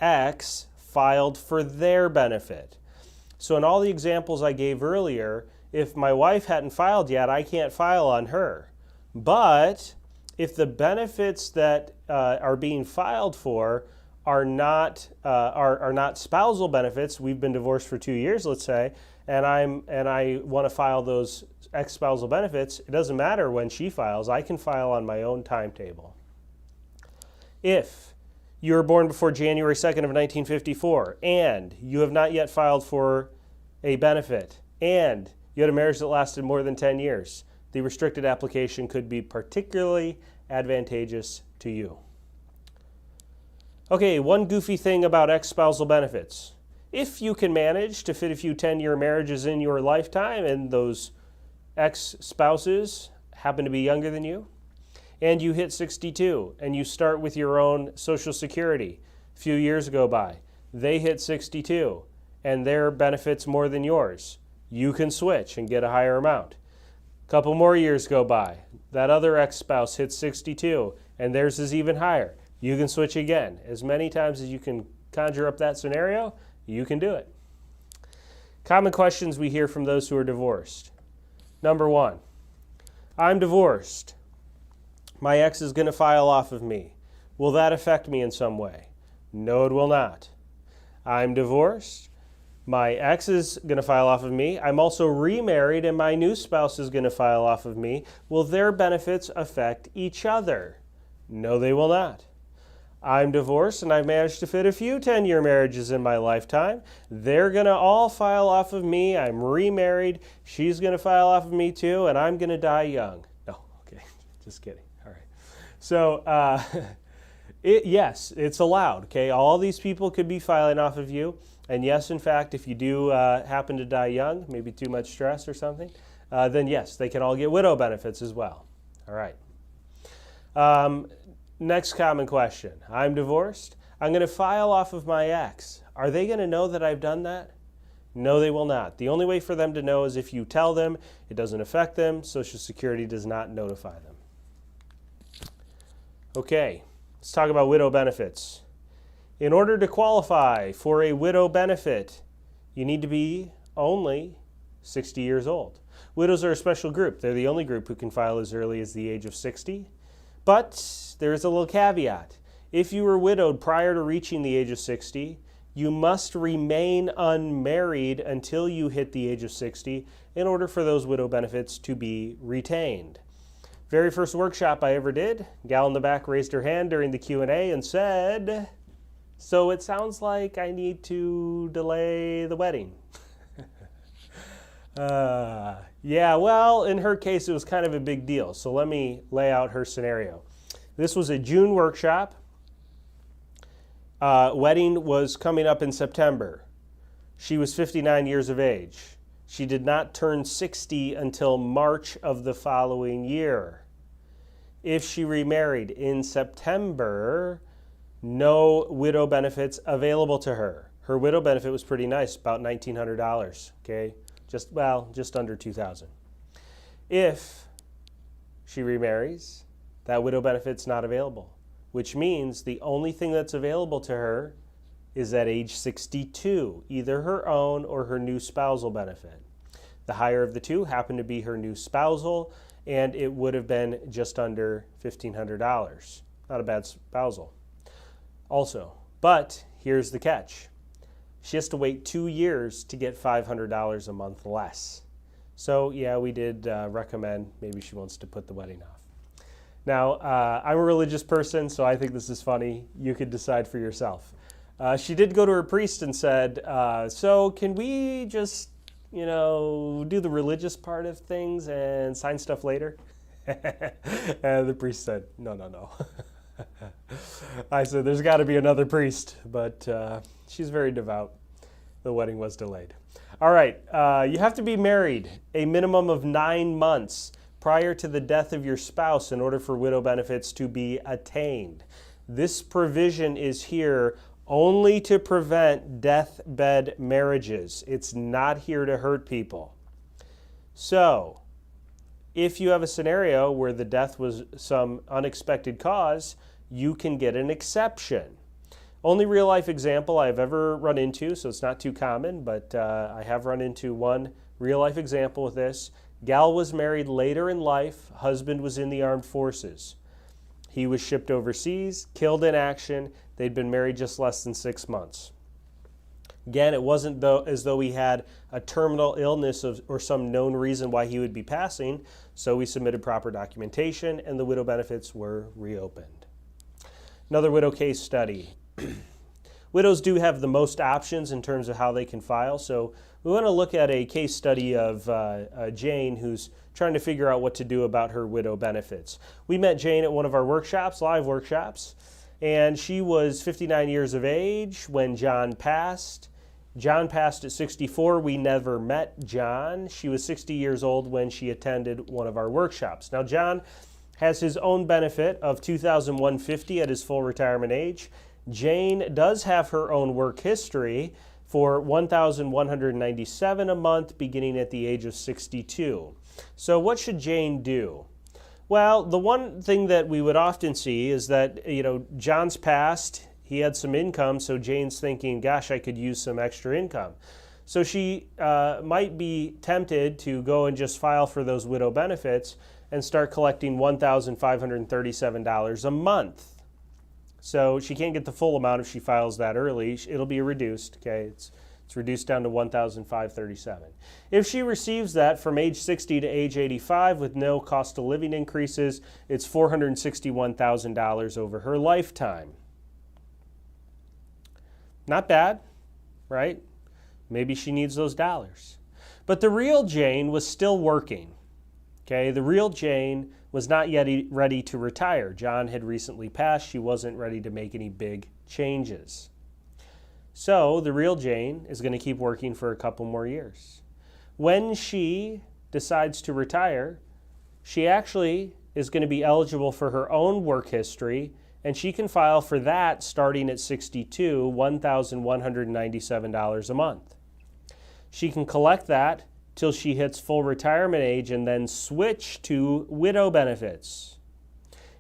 Speaker 1: ex filed for their benefit. So in all the examples I gave earlier, if my wife hadn't filed yet, I can't file on her. But if the benefits that are being filed for are not spousal benefits, we've been divorced for 2 years, let's say, and I want to file those ex-spousal benefits, it doesn't matter when she files. I can file on my own timetable. If you were born before January 2nd of 1954 and you have not yet filed for a benefit and you had a marriage that lasted more than 10 years, the restricted application could be particularly advantageous to you. Okay, one goofy thing about ex-spousal benefits. If you can manage to fit a few 10-year marriages in your lifetime and those ex-spouses happen to be younger than you, and you hit 62 and you start with your own Social Security, a few years go by, they hit 62 and their benefits more than yours, you can switch and get a higher amount. A couple more years go by, that other ex-spouse hits 62 and theirs is even higher. You can switch again. As many times as you can conjure up that scenario, you can do it. Common questions we hear from those who are divorced. Number one, I'm divorced. My ex is going to file off of me. Will that affect me in some way? No, it will not. I'm divorced. My ex is going to file off of me. I'm also remarried and my new spouse is going to file off of me. Will their benefits affect each other? No, they will not. I'm divorced and I've managed to fit a few 10-year marriages in my lifetime. They're going to all file off of me. I'm remarried. She's going to file off of me too, and I'm going to die young. No, okay, just kidding. All right. So, yes, it's allowed. Okay, all these people could be filing off of you. And yes, in fact, if you do happen to die young, maybe too much stress or something, then yes, they can all get widow benefits as well. All right. Next common question. I'm divorced. I'm going to file off of my ex. Are they going to know that I've done that? No, they will not. The only way for them to know is if you tell them. It doesn't affect them. Social Security does not notify them. Okay, let's talk about widow benefits. In order to qualify for a widow benefit, you need to be only 60 years old. Widows are a special group. They're the only group who can file as early as the age of 60. But there is a little caveat. If you were widowed prior to reaching the age of 60, you must remain unmarried until you hit the age of 60 in order for those widow benefits to be retained. Very first workshop I ever did, gal in the back raised her hand during the Q&A and said, "So it sounds like I need to delay the wedding." Yeah, well, in her case, it was kind of a big deal. So let me lay out her scenario. This was a June workshop. Wedding was coming up in September. She was 59 years of age. She did not turn 60 until March of the following year. If she remarried in September, no widow benefits available to her. Her widow benefit was pretty nice, about $1,900, okay? Just under $2,000. If she remarries, that widow benefit's not available, which means the only thing that's available to her is at age 62, either her own or her new spousal benefit. The higher of the two happened to be her new spousal, and it would have been just under $1,500. Not a bad spousal. Also, but here's the catch. She has to wait 2 years to get $500 a month less. So yeah, we did recommend maybe she wants to put the wedding off. Now, I'm a religious person, so I think this is funny. You could decide for yourself. She did go to her priest and said, so can we just, do the religious part of things and sign stuff later? And the priest said, no. I said, there's got to be another priest, but she's very devout. The wedding was delayed. All right, you have to be married a minimum of 9 months prior to the death of your spouse in order for widow benefits to be attained. This provision is here only to prevent deathbed marriages. It's not here to hurt people. So, If you have a scenario where the death was some unexpected cause, you can get an exception. Only real life example I've ever run into, so it's not too common, but I have run into one real life example with this. Gal was married later in life. Husband was in the armed forces. He was shipped overseas, killed in action. They'd been married just less than 6 months. Again, it wasn't as though he had a terminal illness or some known reason why he would be passing, so we submitted proper documentation and the widow benefits were reopened. Another widow case study. Widows do have the most options in terms of how they can file, so we want to look at a case study of Jane, who's trying to figure out what to do about her widow benefits. We met Jane at one of our workshops, live workshops, and she was 59 years of age when John passed. John passed at 64. We never met John. She was 60 years old when she attended one of our workshops. Now, John has his own benefit of $2,150 at his full retirement age. Jane does have her own work history for $1,197 a month beginning at the age of 62. So what should Jane do? Well, the one thing that we would often see is that, John's passed, he had some income, so Jane's thinking, gosh, I could use some extra income. So she might be tempted to go and just file for those widow benefits and start collecting $1,537 a month. So she can't get the full amount if she files that early. It'll be reduced, okay? It's reduced down to $1,537. If she receives that from age 60 to age 85 with no cost of living increases, it's $461,000 over her lifetime. Not bad, right? Maybe she needs those dollars. But the real Jane was still working. Okay, the real Jane was not yet ready to retire. John had recently passed. She wasn't ready to make any big changes. So the real Jane is going to keep working for a couple more years. When she decides to retire, she actually is going to be eligible for her own work history, and she can file for that starting at 62, $1,197 a month. She can collect that till she hits full retirement age and then switch to widow benefits.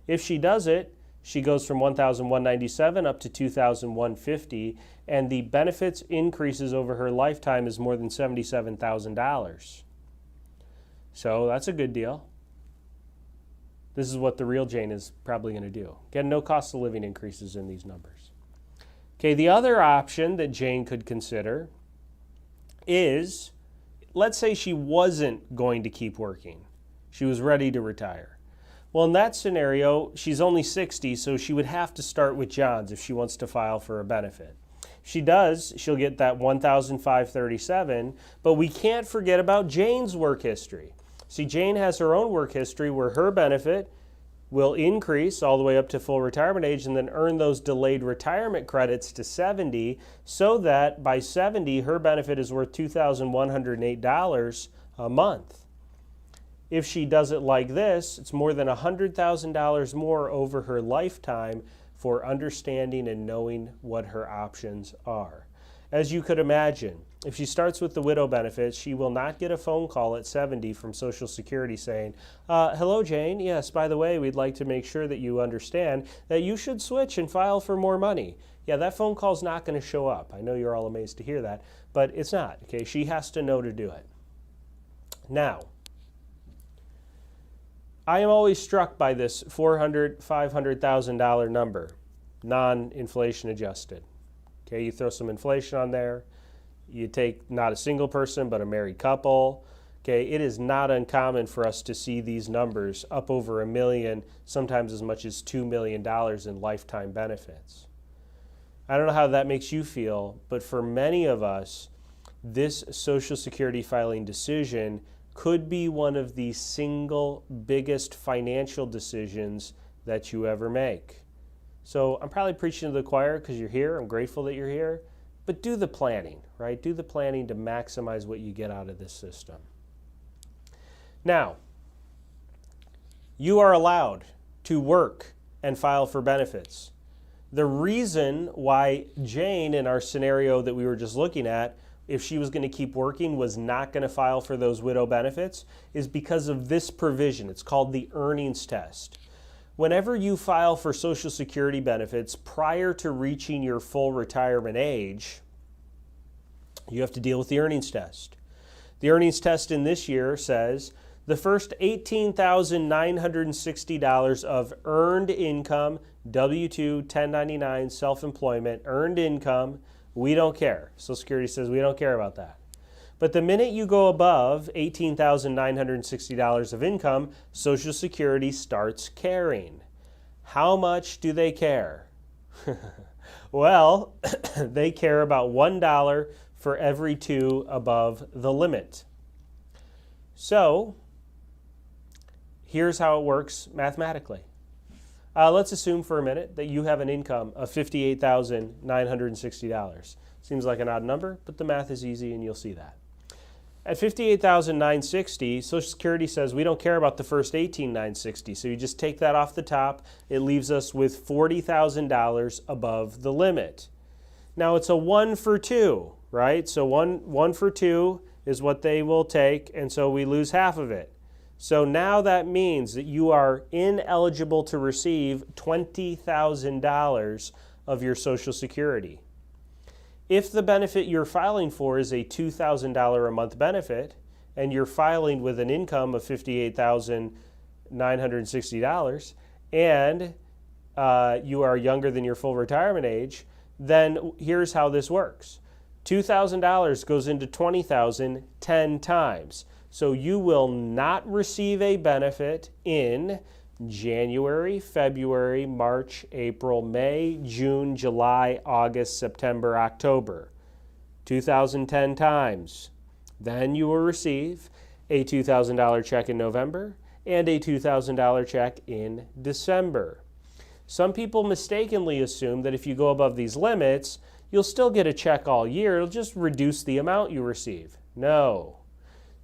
Speaker 1: If she does it, she goes from $1,197 up to $2,150, and the benefits increases over her lifetime is more than $77,000. So that's a good deal. This is what the real Jane is probably going to do. Again, no cost of living increases in these numbers. Okay, the other option that Jane could consider is, let's say she wasn't going to keep working. She was ready to retire. Well, in that scenario, she's only 60, so she would have to start with John's if she wants to file for a benefit. If she does, she'll get that $1,537, but we can't forget about Jane's work history. See, Jane has her own work history where her benefit will increase all the way up to full retirement age and then earn those delayed retirement credits to 70, so that by 70, her benefit is worth $2,108 a month. If she does it like this, it's more than $100,000 more over her lifetime for understanding and knowing what her options are. As you could imagine, if she starts with the widow benefits, she will not get a phone call at 70 from Social Security saying, hello, Jane. Yes, by the way, we'd like to make sure that you understand that you should switch and file for more money. Yeah, that phone call is not going to show up. I know you're all amazed to hear that, but it's not. Okay, she has to know to do it. Now, I am always struck by this $400,000, $500,000 number, non-inflation adjusted. Okay, you throw some inflation on there. You take not a single person, but a married couple. Okay, it is not uncommon for us to see these numbers up over $1 million, sometimes as much as $2 million in lifetime benefits. I don't know how that makes you feel, but for many of us, this Social Security filing decision could be one of the single biggest financial decisions that you ever make. So I'm probably preaching to the choir because you're here. I'm grateful that you're here. But do the planning, right? Do the planning to maximize what you get out of this system. Now, you are allowed to work and file for benefits. The reason why Jane, in our scenario that we were just looking at, if she was going to keep working, was not going to file for those widow benefits is because of this provision. It's called the earnings test. Whenever you file for Social Security benefits prior to reaching your full retirement age, you have to deal with the earnings test. The earnings test in this year says the first $18,960 of earned income, W-2, 1099, self-employment, earned income, we don't care. Social Security says we don't care about that. But the minute you go above $18,960 of income, Social Security starts caring. How much do they care? Well, they care about $1 for every 2 above the limit. So, here's how it works mathematically. Let's assume for a minute that you have an income of $58,960. Seems like an odd number, but the math is easy and you'll see that. At $58,960, Social Security says we don't care about the first $18,960, so you just take that off the top. It leaves us with $40,000 above the limit. Now it's a 1 for 2, right? So one for 2 is what they will take, and so we lose half of it. So now that means that you are ineligible to receive $20,000 of your Social Security. If the benefit you're filing for is a $2,000 a month benefit, and you're filing with an income of $58,960, and you are younger than your full retirement age, then here's how this works. $2,000 goes into $20,000 10 times. So you will not receive a benefit in January, February, March, April, May, June, July, August, September, October. 2010 times. Then you will receive a $2,000 check in November and a $2,000 check in December. Some people mistakenly assume that if you go above these limits, you'll still get a check all year. It'll just reduce the amount you receive. No.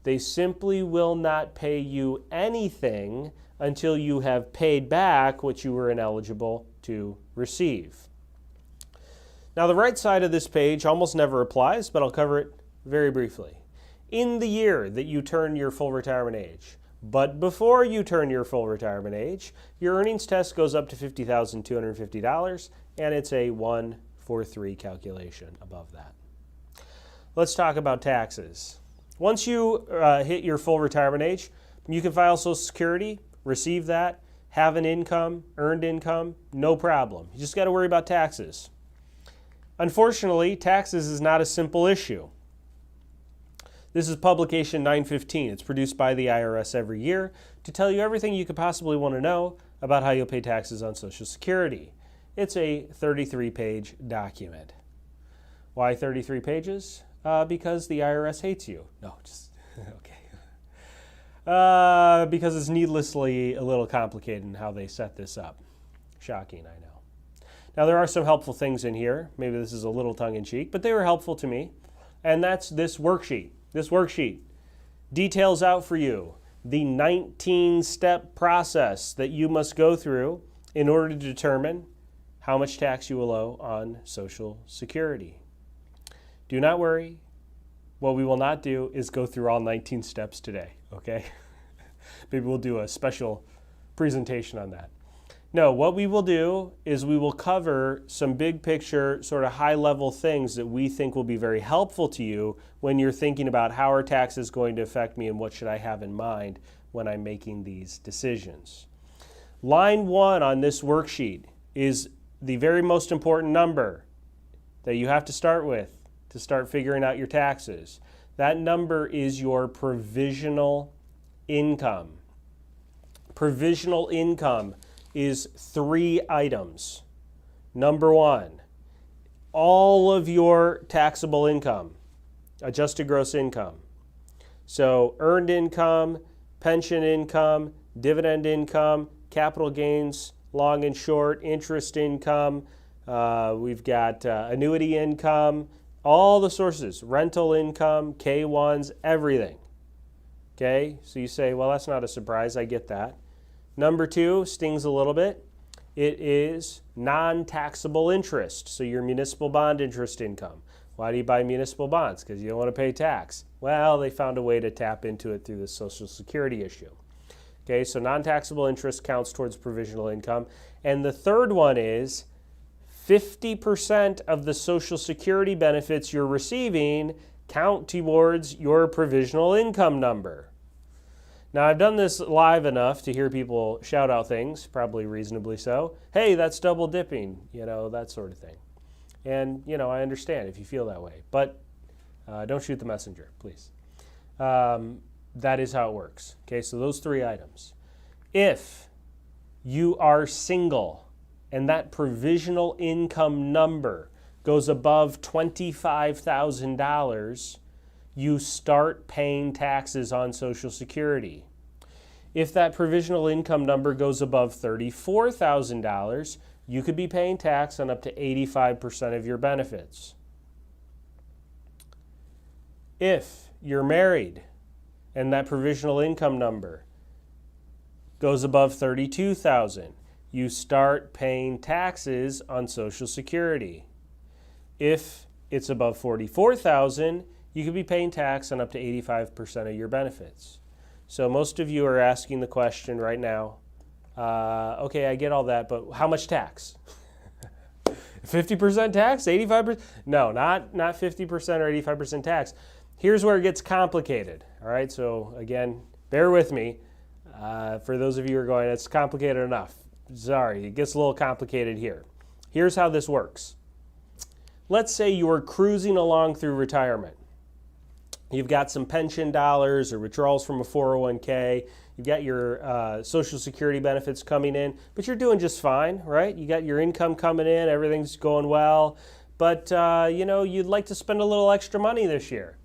Speaker 1: They simply will not pay you anything until you have paid back what you were ineligible to receive. Now, the right side of this page almost never applies, but I'll cover it very briefly. In the year that you turn your full retirement age, but before you turn your full retirement age, your earnings test goes up to $50,250, and it's a 1-4-3 calculation above that. Let's talk about taxes. Once you hit your full retirement age, you can file Social Security, receive that, have an income, earned income, no problem. You just got to worry about taxes. Unfortunately, taxes is not a simple issue. This is publication 915. It's produced by the IRS every year to tell you everything you could possibly want to know about how you'll pay taxes on Social Security. It's a 33-page document. Why 33 pages? Because the IRS hates you. No, just, okay. Because it's needlessly a little complicated in how they set this up. Shocking, I know. Now, there are some helpful things in here. Maybe this is a little tongue-in-cheek, but they were helpful to me. And that's this worksheet. This worksheet details out for you the 19-step process that you must go through in order to determine how much tax you will owe on Social Security. Do not worry. What we will not do is go through all 19 steps today, okay? Maybe we'll do a special presentation on that. No, what we will do is we will cover some big picture, sort of high-level things that we think will be very helpful to you when you're thinking about how are taxes going to affect me and what should I have in mind when I'm making these decisions. Line 1 on this worksheet is the very most important number that you have to start with to start figuring out your taxes. That number is your provisional income. Provisional income is 3 items. Number 1, all of your taxable income, adjusted gross income. So earned income, pension income, dividend income, capital gains, long and short, interest income, we've got annuity income, all the sources, rental income, K-1s, everything. Okay, so you say, well, that's not a surprise, I get that. Number 2 stings a little bit. It is non-taxable interest, so your municipal bond interest income. Why do you buy municipal bonds? Because you don't want to pay tax. Well, they found a way to tap into it through the Social Security issue. Okay, so non-taxable interest counts towards provisional income. And the third one is 50% of the Social Security benefits you're receiving count towards your provisional income number. Now, I've done this live enough to hear people shout out things, probably reasonably so. Hey, that's double dipping, that sort of thing. And, I understand if you feel that way. But don't shoot the messenger, please. That is how it works. Okay, so those three items. If you are single and that provisional income number goes above $25,000, you start paying taxes on Social Security. If that provisional income number goes above $34,000, you could be paying tax on up to 85% of your benefits. If you're married and that provisional income number goes above $32,000, you start paying taxes on Social Security. If it's above $44,000, you could be paying tax on up to 85% of your benefits. So most of you are asking the question right now, okay, I get all that, but how much tax? 50% tax? 85%? No, not 50% or 85% tax. Here's where it gets complicated. All right, so again, bear with me. For those of you who are going, it's complicated enough. Sorry, it gets a little complicated here. Here's how this works. Let's say you are cruising along through retirement. You've got some pension dollars or withdrawals from a 401k. You've got your Social Security benefits coming in, but you're doing just fine, right? You got your income coming in, everything's going well, but you'd like to spend a little extra money this year.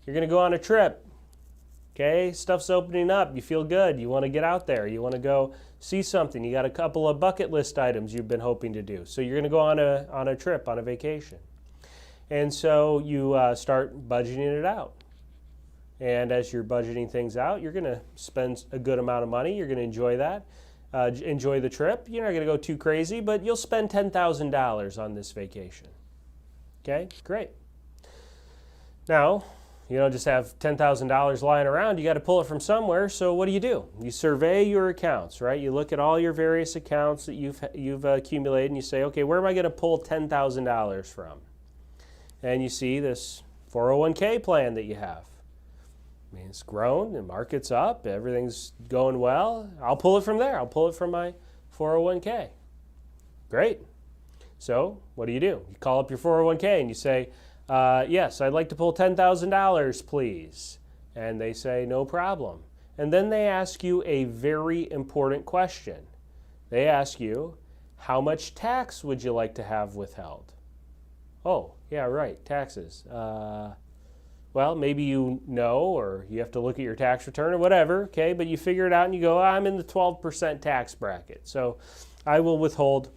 Speaker 1: You're going to go on a trip. Okay, stuff's opening up. You feel good. You want to get out there. You want to go see something. You got a couple of bucket list items you've been hoping to do. So you're going to go on a trip, on a vacation. And so you start budgeting it out. And as you're budgeting things out, you're going to spend a good amount of money. You're going to enjoy that, enjoy the trip. You're not going to go too crazy, but you'll spend $10,000 on this vacation. Okay, great. Now, you don't just have $10,000 lying around. You got to pull it from somewhere. So what do? You survey your accounts, right? You look at all your various accounts that you've accumulated, and you say, okay, where am I going to pull $10,000 from? And you see this 401k plan that you have. I mean, it's grown, the market's up, everything's going well. I'll pull it from there. I'll pull it from my 401k. Great. So what do? You call up your 401k and you say, yes, I'd like to pull $10,000, please. And they say, no problem. And then they ask you a very important question. They ask you, how much tax would you like to have withheld? Oh, yeah, right, taxes. Well, maybe you know, or you have to look at your tax return or whatever, okay, but you figure it out and you go, I'm in the 12% tax bracket, so I will withhold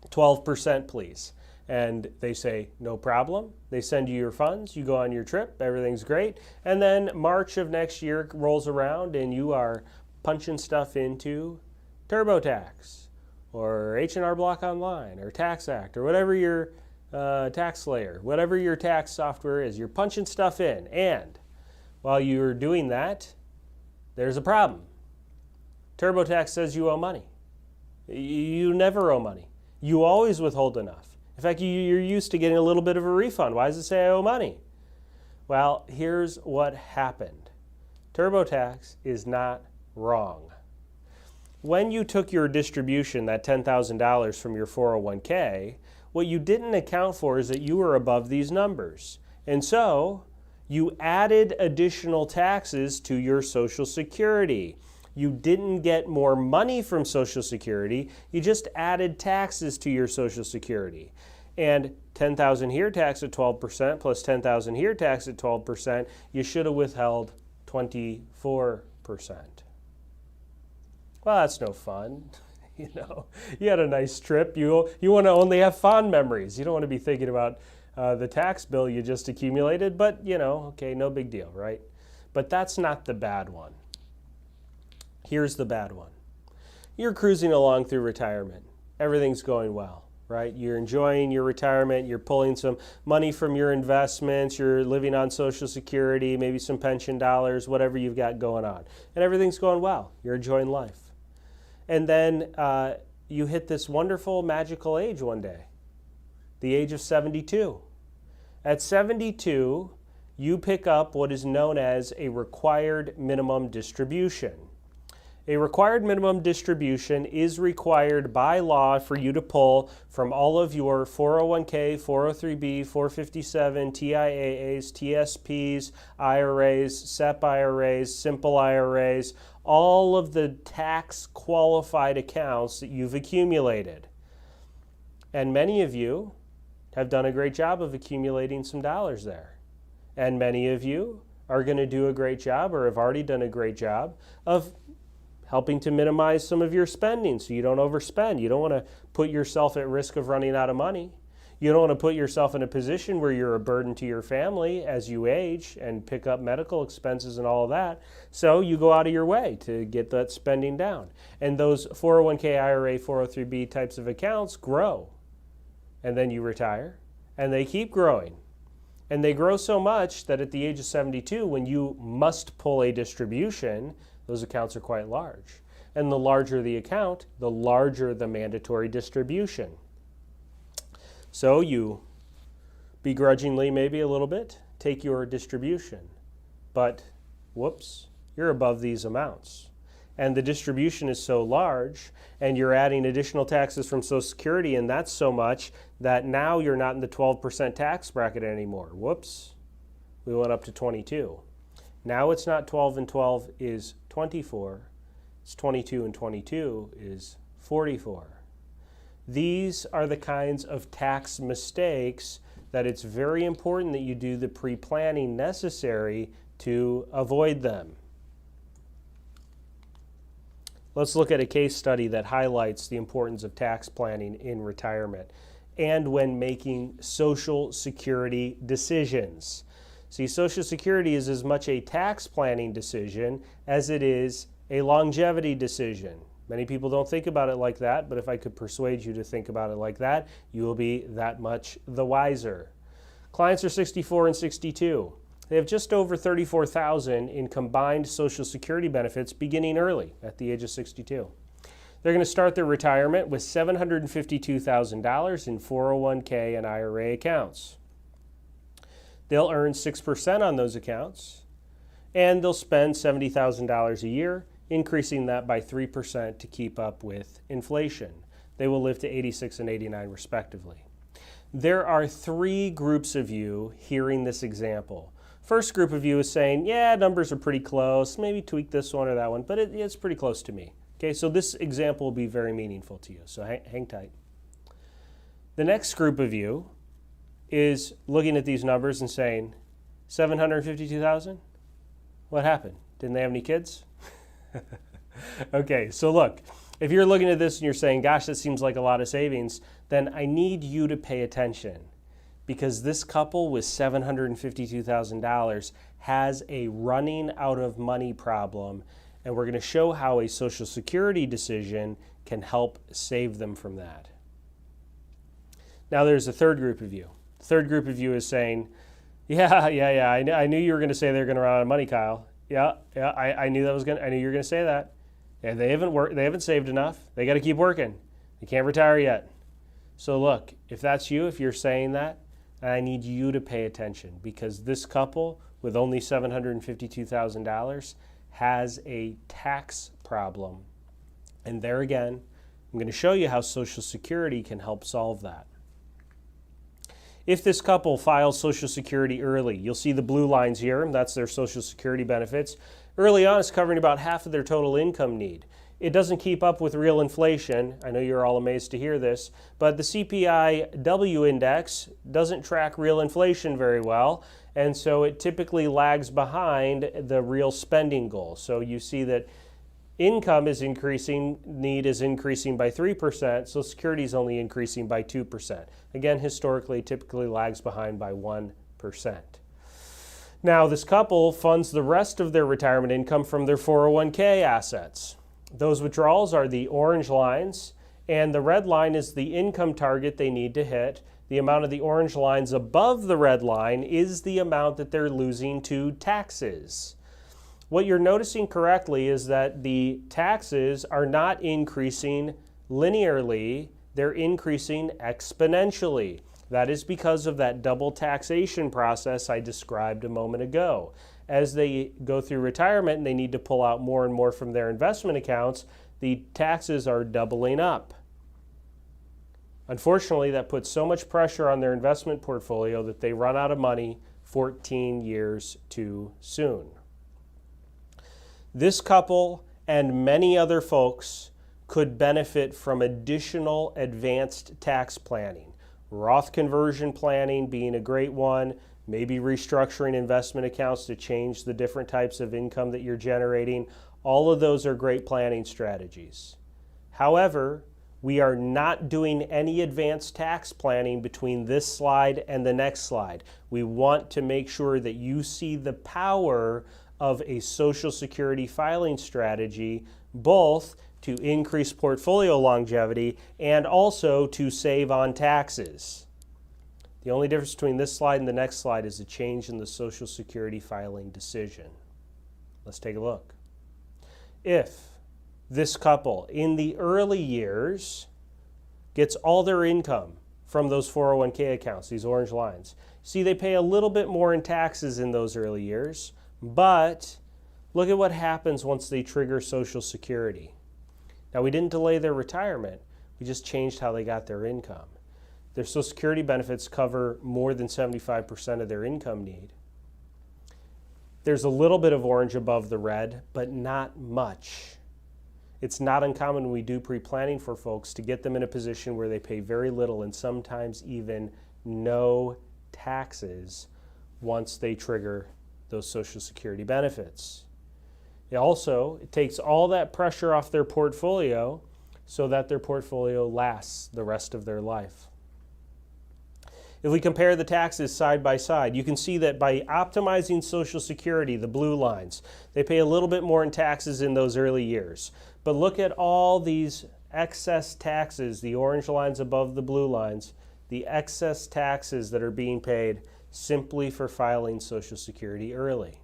Speaker 1: 12%, please. And they say, no problem. They send you your funds, you go on your trip, everything's great, and then March of next year rolls around and you are punching stuff into TurboTax or H&R Block Online or TaxAct or whatever your TaxSlayer, whatever your tax software is, you're punching stuff in, and while you're doing that, there's a problem. TurboTax says you owe money. You never owe money. You always withhold enough. In fact, you're used to getting a little bit of a refund. Why does it say I owe money? Well, here's what happened. TurboTax is not wrong. When you took your distribution, that $10,000 from your 401k, what you didn't account for is that you were above these numbers. And so you added additional taxes to your Social Security. You didn't get more money from Social Security. You just added taxes to your Social Security. And $10,000 here, tax at 12%, plus $10,000 here, tax at 12%. You should have withheld 24%. Well, that's no fun. You had a nice trip. You want to only have fond memories. You don't want to be thinking about the tax bill you just accumulated, but okay, no big deal, right? But that's not the bad one. Here's the bad one. You're cruising along through retirement. Everything's going well, right? You're enjoying your retirement, you're pulling some money from your investments, you're living on Social Security, maybe some pension dollars, whatever you've got going on. And everything's going well. You're enjoying life. And then you hit this wonderful, magical age one day, the age of 72. At 72, you pick up what is known as a required minimum distribution. A required minimum distribution is required by law for you to pull from all of your 401k, 403b, 457, TIAAs, TSPs, IRAs, SEP IRAs, simple IRAs, all of the tax qualified accounts that you've accumulated. And many of you have done a great job of accumulating some dollars there. And many of you are going to do a great job or have already done a great job of helping to minimize some of your spending so you don't overspend. You don't want to put yourself at risk of running out of money. You don't want to put yourself in a position where you're a burden to your family as you age and pick up medical expenses and all of that. So you go out of your way to get that spending down. And those 401k, IRA, 403b types of accounts grow. And then you retire, and they keep growing. And they grow so much that at the age of 72, when you must pull a distribution, those accounts are quite large. And the larger the account, the larger the mandatory distribution. So you begrudgingly, maybe a little bit, take your distribution. But, whoops, you're above these amounts. And the distribution is so large, and you're adding additional taxes from Social Security, and that's so much that now you're not in the 12% tax bracket anymore. Whoops, we went up to 22. Now it's not 12 and 12 is 24. It's 22 and 22 is 44. These are the kinds of tax mistakes that it's very important that you do the pre-planning necessary to avoid them. Let's look at a case study that highlights the importance of tax planning in retirement and when making Social Security decisions. See, Social Security is as much a tax planning decision as it is a longevity decision. Many people don't think about it like that, but if I could persuade you to think about it like that, you will be that much the wiser. Clients are 64 and 62. They have just over $34,000 in combined Social Security benefits beginning early at the age of 62. They're going to start their retirement with $752,000 in 401k and IRA accounts. They'll earn 6% on those accounts, and they'll spend $70,000 a year, increasing that by 3% to keep up with inflation. They will live to 86 and 89 respectively. There are three groups of you hearing this example. First group of you is saying, yeah, numbers are pretty close, maybe tweak this one or that one, but it's pretty close to me. Okay, so this example will be very meaningful to you, so hang tight. The next group of you is looking at these numbers and saying, 752,000? What happened? Didn't they have any kids? Okay, so look, if you're looking at this and you're saying, gosh, that seems like a lot of savings, then I need you to pay attention, because this couple with $752,000 has a running out of money problem, and we're going to show how a Social Security decision can help save them from that. Now there's a third group of you. The third group of you is saying, yeah, I knew you were going to say they're going to run out of money, Kyle. Yeah, I knew you were going to say that. Yeah, they haven't saved enough. They got to keep working. They can't retire yet. So look, if that's you, if you're saying that, I need you to pay attention, because this couple with only $752,000 has a tax problem. And there again, I'm going to show you how Social Security can help solve that. If this couple files Social Security early, you'll see the blue lines here, that's their Social Security benefits. Early on, it's covering about half of their total income need. It doesn't keep up with real inflation. I know you're all amazed to hear this, but the CPI-W index doesn't track real inflation very well, and so it typically lags behind the real spending goal. So you see that income is increasing, need is increasing by 3%, so Security is only increasing by 2%. Again, historically, typically lags behind by 1%. Now, this couple funds the rest of their retirement income from their 401k assets. Those withdrawals are the orange lines, And the red line is the income target they need to hit. The amount of the orange lines above the red line is the amount that they're losing to taxes. What you're noticing correctly is that the taxes are not increasing linearly, they're increasing exponentially. That is because of that double taxation process I described a moment ago. As they go through retirement and they need to pull out more and more from their investment accounts, the taxes are doubling up. Unfortunately, that puts so much pressure on their investment portfolio that they run out of money 14 years too soon. This couple and many other folks could benefit from additional advanced tax planning. Roth conversion planning being a great one, maybe restructuring investment accounts to change the different types of income that you're generating. All of those are great planning strategies. However, we are not doing any advanced tax planning between this slide and the next slide. We want to make sure that you see the power of a Social Security filing strategy, both to increase portfolio longevity and also to save on taxes. The only difference between this slide and the next slide is a change in the Social Security filing decision. Let's take a look. If this couple in the early years gets all their income from those 401k accounts, these orange lines, see they pay a little bit more in taxes in those early years, but look at what happens once they trigger Social Security. Now, we didn't delay their retirement, we just changed how they got their income. Their Social Security benefits cover more than 75% of their income need. There's a little bit of orange above the red, but not much. It's not uncommon when we do pre-planning for folks to get them in a position where they pay very little and sometimes even no taxes once they trigger those Social Security benefits. It takes all that pressure off their portfolio so that their portfolio lasts the rest of their life. If we compare the taxes side by side, you can see that by optimizing Social Security, the blue lines, they pay a little bit more in taxes in those early years. But look at all these excess taxes, the orange lines above the blue lines, the excess taxes that are being paid simply for filing Social Security early.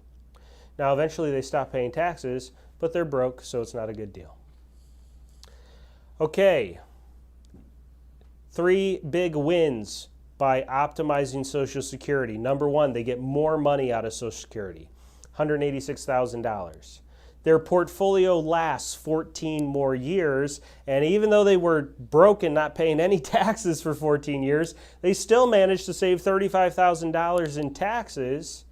Speaker 1: Now, eventually they stop paying taxes, but they're broke, so it's not a good deal. Okay, 3 big wins by optimizing Social Security. Number one, they get more money out of Social Security, $186,000. Their portfolio lasts 14 more years, and even though they were broke and not paying any taxes for 14 years, they still managed to save $35,000 in taxes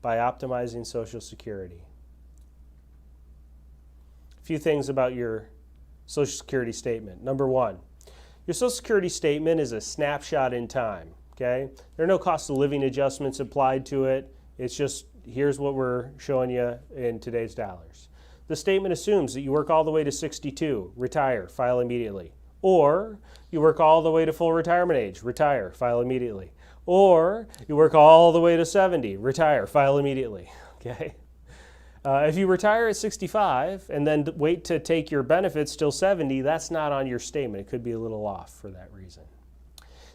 Speaker 1: by optimizing Social Security. A few things about your Social Security statement. Number one, your Social Security statement is a snapshot in time, okay? There are no cost of living adjustments applied to it. It's just, here's what we're showing you in today's dollars. The statement assumes that you work all the way to 62, retire, file immediately. Or you work all the way to full retirement age, retire, file immediately. Or you work all the way to 70, retire, file immediately, okay? If you retire at 65 and then wait to take your benefits till 70, that's not on your statement. It could be a little off for that reason.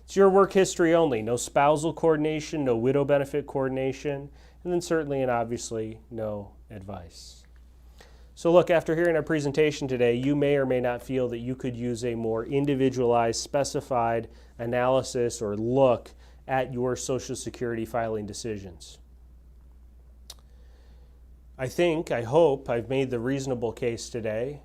Speaker 1: It's your work history only. No spousal coordination, no widow benefit coordination, and then certainly and obviously no advice. So look, after hearing our presentation today, you may or may not feel that you could use a more individualized, specified analysis or look at your Social Security filing decisions. I hope I've made the reasonable case today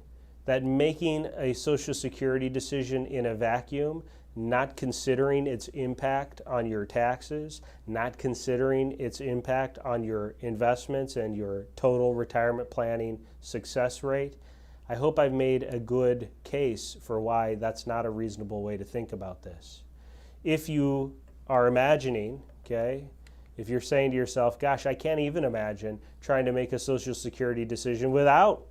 Speaker 1: that making a Social Security decision in a vacuum, not considering its impact on your taxes, not considering its impact on your investments and your total retirement planning success rate, I hope I've made a good case for why that's not a reasonable way to think about this. If you are imagining, okay, if you're saying to yourself, gosh, I can't even imagine trying to make a Social Security decision without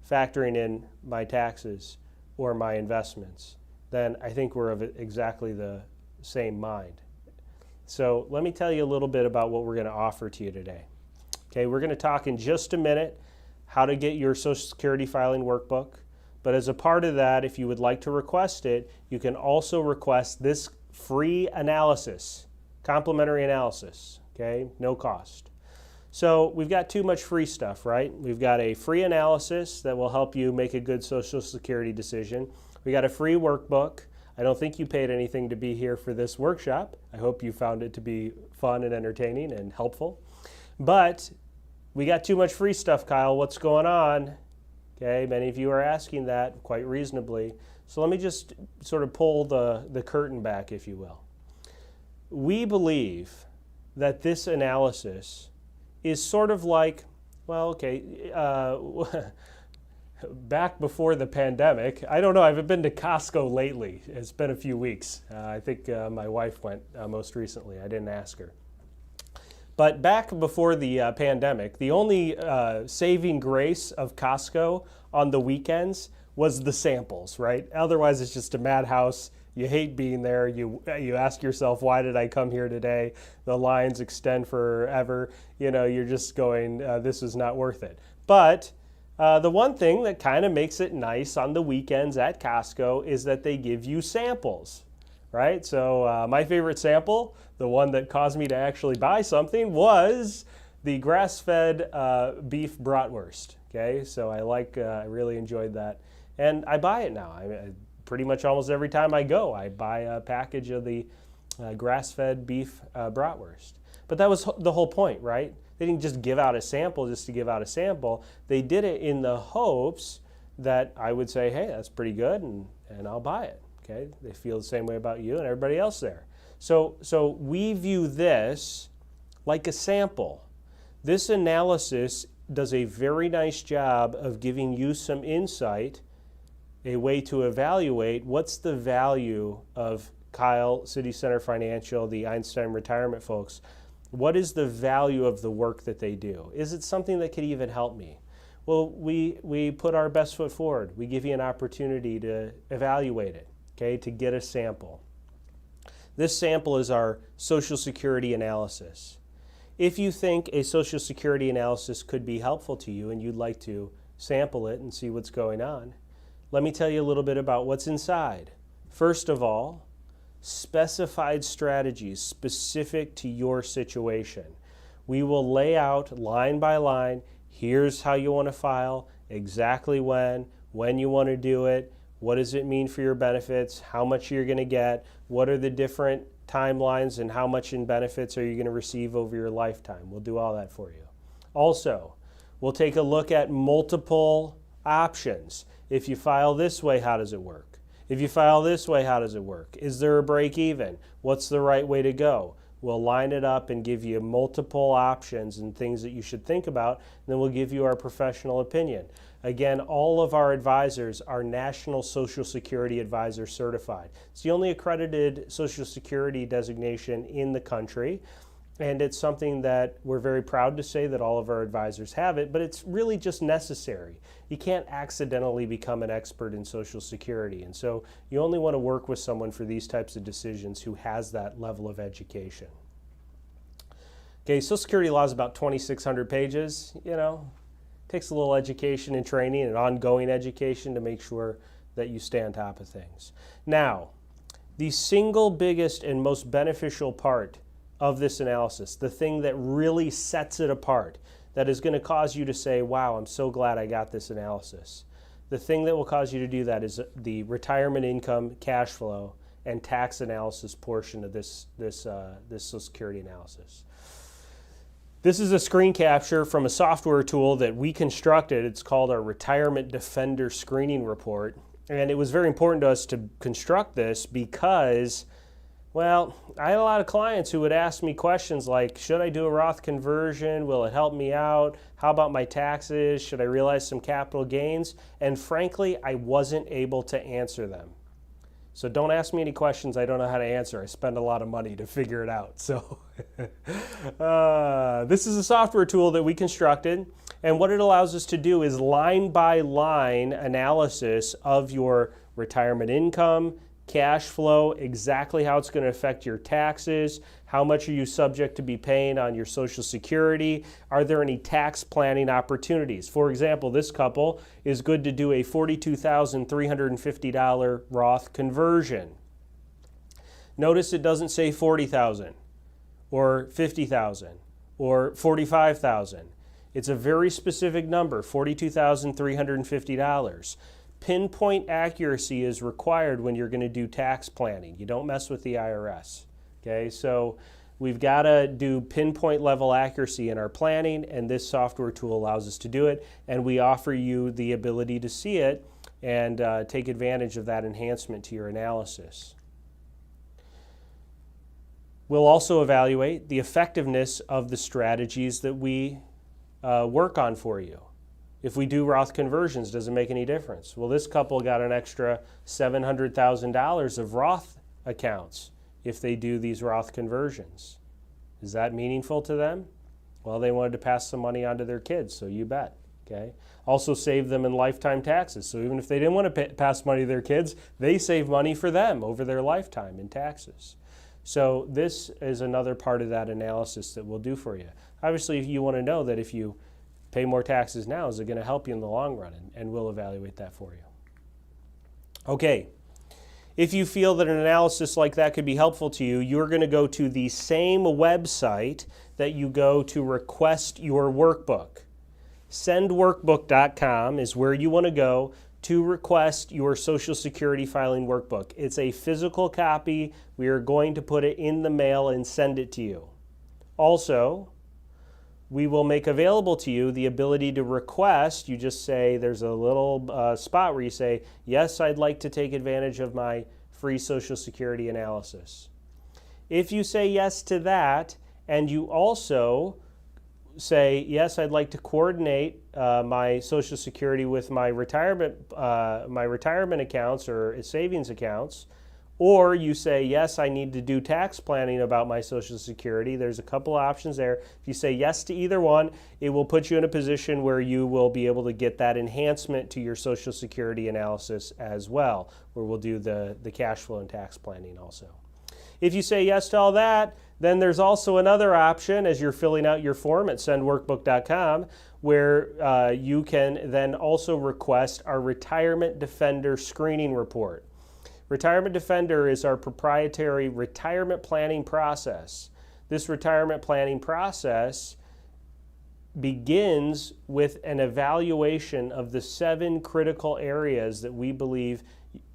Speaker 1: factoring in my taxes or my investments, then I think we're of exactly the same mind. So let me tell you a little bit about what we're going to offer to you today. Okay, we're going to talk in just a minute how to get your Social Security filing workbook. But as a part of that, if you would like to request it, you can also request this free analysis, complimentary analysis, okay? No cost. So we've got too much free stuff, right? We've got a free analysis that will help you make a good Social Security decision. We got a free workbook. I don't think you paid anything to be here for this workshop. I hope you found it to be fun and entertaining and helpful. But we got too much free stuff, Kyle. What's going on? Okay, many of you are asking that quite reasonably. So let me just sort of pull the curtain back, if you will. We believe that this analysis is sort of like, well, okay, back before the pandemic. I don't know, I haven't been to Costco lately. It's been a few weeks. I think my wife went most recently. I didn't ask her. But back before the pandemic, the only saving grace of Costco on the weekends was the samples, right? Otherwise, it's just a madhouse. You hate being there. You ask yourself, why did I come here today? The lines extend forever. You know, you're just going, this is not worth it. But the one thing that kind of makes it nice on the weekends at Costco is that they give you samples, right? So my favorite sample, the one that caused me to actually buy something, was the grass-fed beef bratwurst. Okay, so I really enjoyed that, and I buy it now. I pretty much almost every time I go, I buy a package of the grass-fed beef bratwurst. But that was the whole point, right? They didn't just give out a sample just to give out a sample. They did it in the hopes that I would say, hey, that's pretty good, and I'll buy it. Okay, they feel the same way about you and everybody else there. So we view this like a sample. This analysis does a very nice job of giving you some insight, a way to evaluate what's the value of Kyle, City Center Financial, the Einstein Retirement folks. What is the value of the work that they do? Is it something that could even help me? Well, we put our best foot forward. We give you an opportunity to evaluate it, okay, to get a sample. This sample is our Social Security analysis. If you think a Social Security analysis could be helpful to you and you'd like to sample it and see what's going on, let me tell you a little bit about what's inside. First of all, specified strategies specific to your situation. We will lay out line by line, here's how you want to file, exactly when you want to do it, what does it mean for your benefits, how much you're going to get, what are the different timelines, and how much in benefits are you going to receive over your lifetime. We'll do all that for you. Also, we'll take a look at multiple options. If you file this way, how does it work? If you file this way, how does it work? Is there a break even? What's the right way to go? We'll line it up and give you multiple options and things that you should think about, and then we'll give you our professional opinion. Again, all of our advisors are National Social Security Advisor certified. It's the only accredited Social Security designation in the country, and it's something that we're very proud to say that all of our advisors have it, but it's really just necessary. You can't accidentally become an expert in Social Security, and so you only want to work with someone for these types of decisions who has that level of education. Okay, Social Security law is about 2,600 pages, you know. Takes a little education and training and ongoing education to make sure that you stay on top of things. Now, the single biggest and most beneficial part of this analysis, the thing that really sets it apart, that is going to cause you to say, wow, I'm so glad I got this analysis. The thing that will cause you to do that is the retirement income, cash flow, and tax analysis portion of this Social Security analysis. This is a screen capture from a software tool that we constructed. It's called our Retirement Defender Screening Report. And it was very important to us to construct this because, well, I had a lot of clients who would ask me questions like, should I do a Roth conversion? Will it help me out? How about my taxes? Should I realize some capital gains? And frankly, I wasn't able to answer them. So don't ask me any questions I don't know how to answer. I spend a lot of money to figure it out. So this is a software tool that we constructed. And what it allows us to do is line by line analysis of your retirement income, cash flow, exactly how it's going to affect your taxes, how much are you subject to be paying on your Social Security, are there any tax planning opportunities? For example, this couple is good to do a $42,350 Roth conversion. Notice it doesn't say $40,000 or $50,000 or $45,000. It's a very specific number, $42,350. Pinpoint accuracy is required when you're going to do tax planning. You don't mess with the IRS. Okay, so we've got to do pinpoint level accuracy in our planning, and this software tool allows us to do it, and we offer you the ability to see it and take advantage of that enhancement to your analysis. We'll also evaluate the effectiveness of the strategies that we work on for you. If we do Roth conversions, does it make any difference? Well, this couple got an extra $700,000 of Roth accounts if they do these Roth conversions. Is that meaningful to them? Well, they wanted to pass some money on to their kids, so you bet. Okay. Also save them in lifetime taxes. So even if they didn't want to pass money to their kids, they save money for them over their lifetime in taxes. So this is another part of that analysis that we'll do for you. Obviously, you want to know that if you pay more taxes now, is it going to help you in the long run? And we'll evaluate that for you. Okay, if you feel that an analysis like that could be helpful to you, you're going to go to the same website that you go to request your workbook. Sendworkbook.com is where you want to go to request your Social Security filing workbook. It's a physical copy. We are going to put it in the mail and send it to you. Also, we will make available to you the ability to request. You just say, there's a little spot where you say, yes, I'd like to take advantage of my free Social Security analysis. If you say yes to that, and you also say, yes, I'd like to coordinate my Social Security with my retirement accounts or savings accounts, or you say, yes, I need to do tax planning about my Social Security. There's a couple options there. If you say yes to either one, it will put you in a position where you will be able to get that enhancement to your Social Security analysis as well, where we'll do the cash flow and tax planning also. If you say yes to all that, then there's also another option as you're filling out your form at sendworkbook.com where you can then also request our Retirement Defender screening report. Retirement Defender is our proprietary retirement planning process. This retirement planning process begins with an evaluation of the 7 critical areas that we believe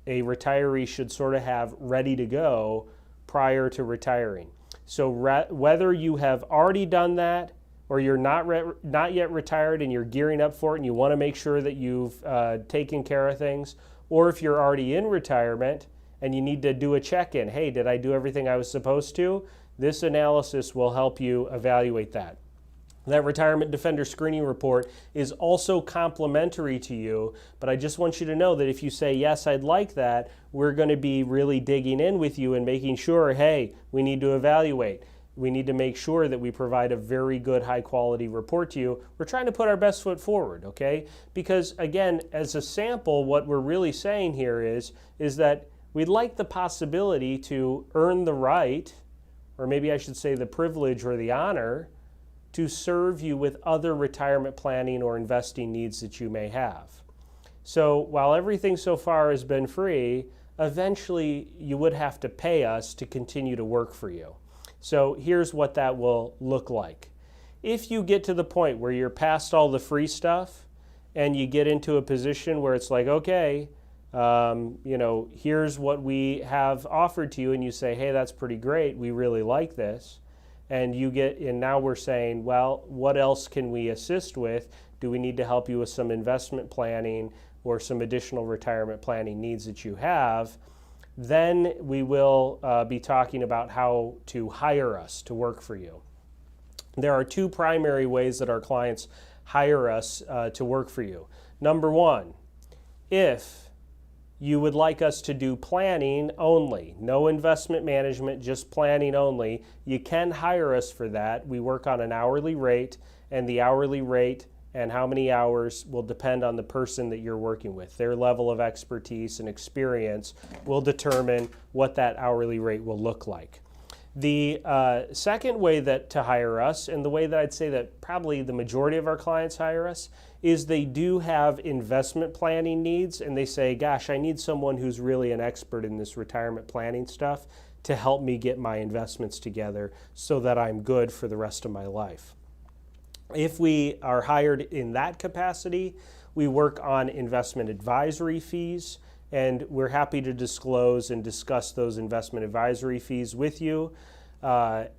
Speaker 1: a retiree should sort of have ready to go prior to retiring. So whether you have already done that or you're not yet retired and you're gearing up for it and you want to make sure that you've taken care of things, or if you're already in retirement and you need to do a check-in, hey, did I do everything I was supposed to? This analysis will help you evaluate that. That Retirement Defender screening report is also complimentary to you, but I just want you to know that if you say, yes, I'd like that, we're going to be really digging in with you and making sure, hey, we need to evaluate. We need to make sure that we provide a very good, high-quality report to you. We're trying to put our best foot forward, okay? Because, again, as a sample, what we're really saying here is that we'd like the possibility to earn the right, or maybe I should say the privilege or the honor, to serve you with other retirement planning or investing needs that you may have. So while everything so far has been free, eventually you would have to pay us to continue to work for you. So here's what that will look like. If you get to the point where you're past all the free stuff and you get into a position where it's like, okay, here's what we have offered to you, and you say, hey, that's pretty great, we really like this, and now we're saying, well, what else can we assist with? Do we need to help you with some investment planning or some additional retirement planning needs that you have? Then we will be talking about how to hire us to work for you. There are 2 primary ways that our clients hire us to work for you. Number 1, if you would like us to do planning only, no investment management, just planning only, you can hire us for that. We work on an hourly rate, and the hourly rate and how many hours will depend on the person that you're working with. Their level of expertise and experience will determine what that hourly rate will look like. The second way that to hire us, and the way that I'd say that probably the majority of our clients hire us, is they do have investment planning needs, and they say, gosh, I need someone who's really an expert in this retirement planning stuff to help me get my investments together so that I'm good for the rest of my life. If we are hired in that capacity, we work on investment advisory fees, and we're happy to disclose and discuss those investment advisory fees with you. To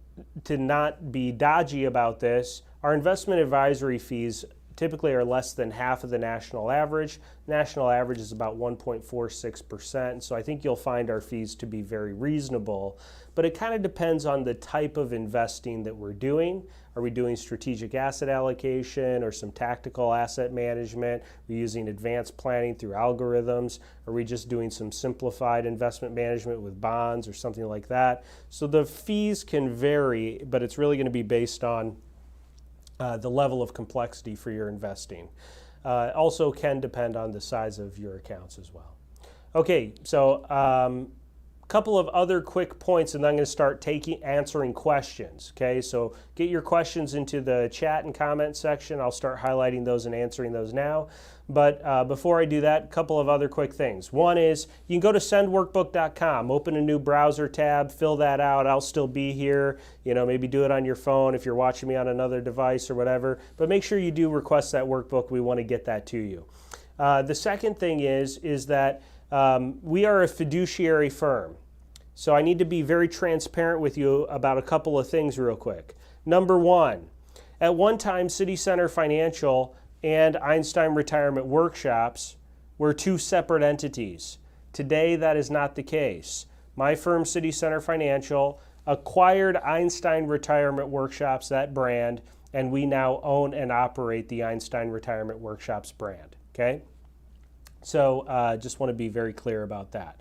Speaker 1: not be dodgy about this, our investment advisory fees typically are less than half of the national average. National average is about 1.46%, so I think you'll find our fees to be very reasonable. But it kind of depends on the type of investing that we're doing. Are we doing strategic asset allocation or some tactical asset management? Are we using advanced planning through algorithms? Are we just doing some simplified investment management with bonds or something like that? So the fees can vary, but it's really going to be based on the level of complexity for your investing. Also can depend on the size of your accounts as well. Okay, so couple of other quick points, and then I'm going to start answering questions. Okay, so get your questions into the chat and comment section. I'll start highlighting those and answering those now. But before I do that, a couple of other quick things. One is you can go to sendworkbook.com, open a new browser tab, fill that out. I'll still be here. You know, maybe do it on your phone if you're watching me on another device or whatever. But make sure you do request that workbook. We want to get that to you. The second thing is that we are a fiduciary firm. So I need to be very transparent with you about a couple of things real quick. Number one, at one time, City Center Financial and Einstein Retirement Workshops were two separate entities. Today, that is not the case. My firm, City Center Financial, acquired Einstein Retirement Workshops, that brand, and we now own and operate the Einstein Retirement Workshops brand. Okay? So just want to be very clear about that.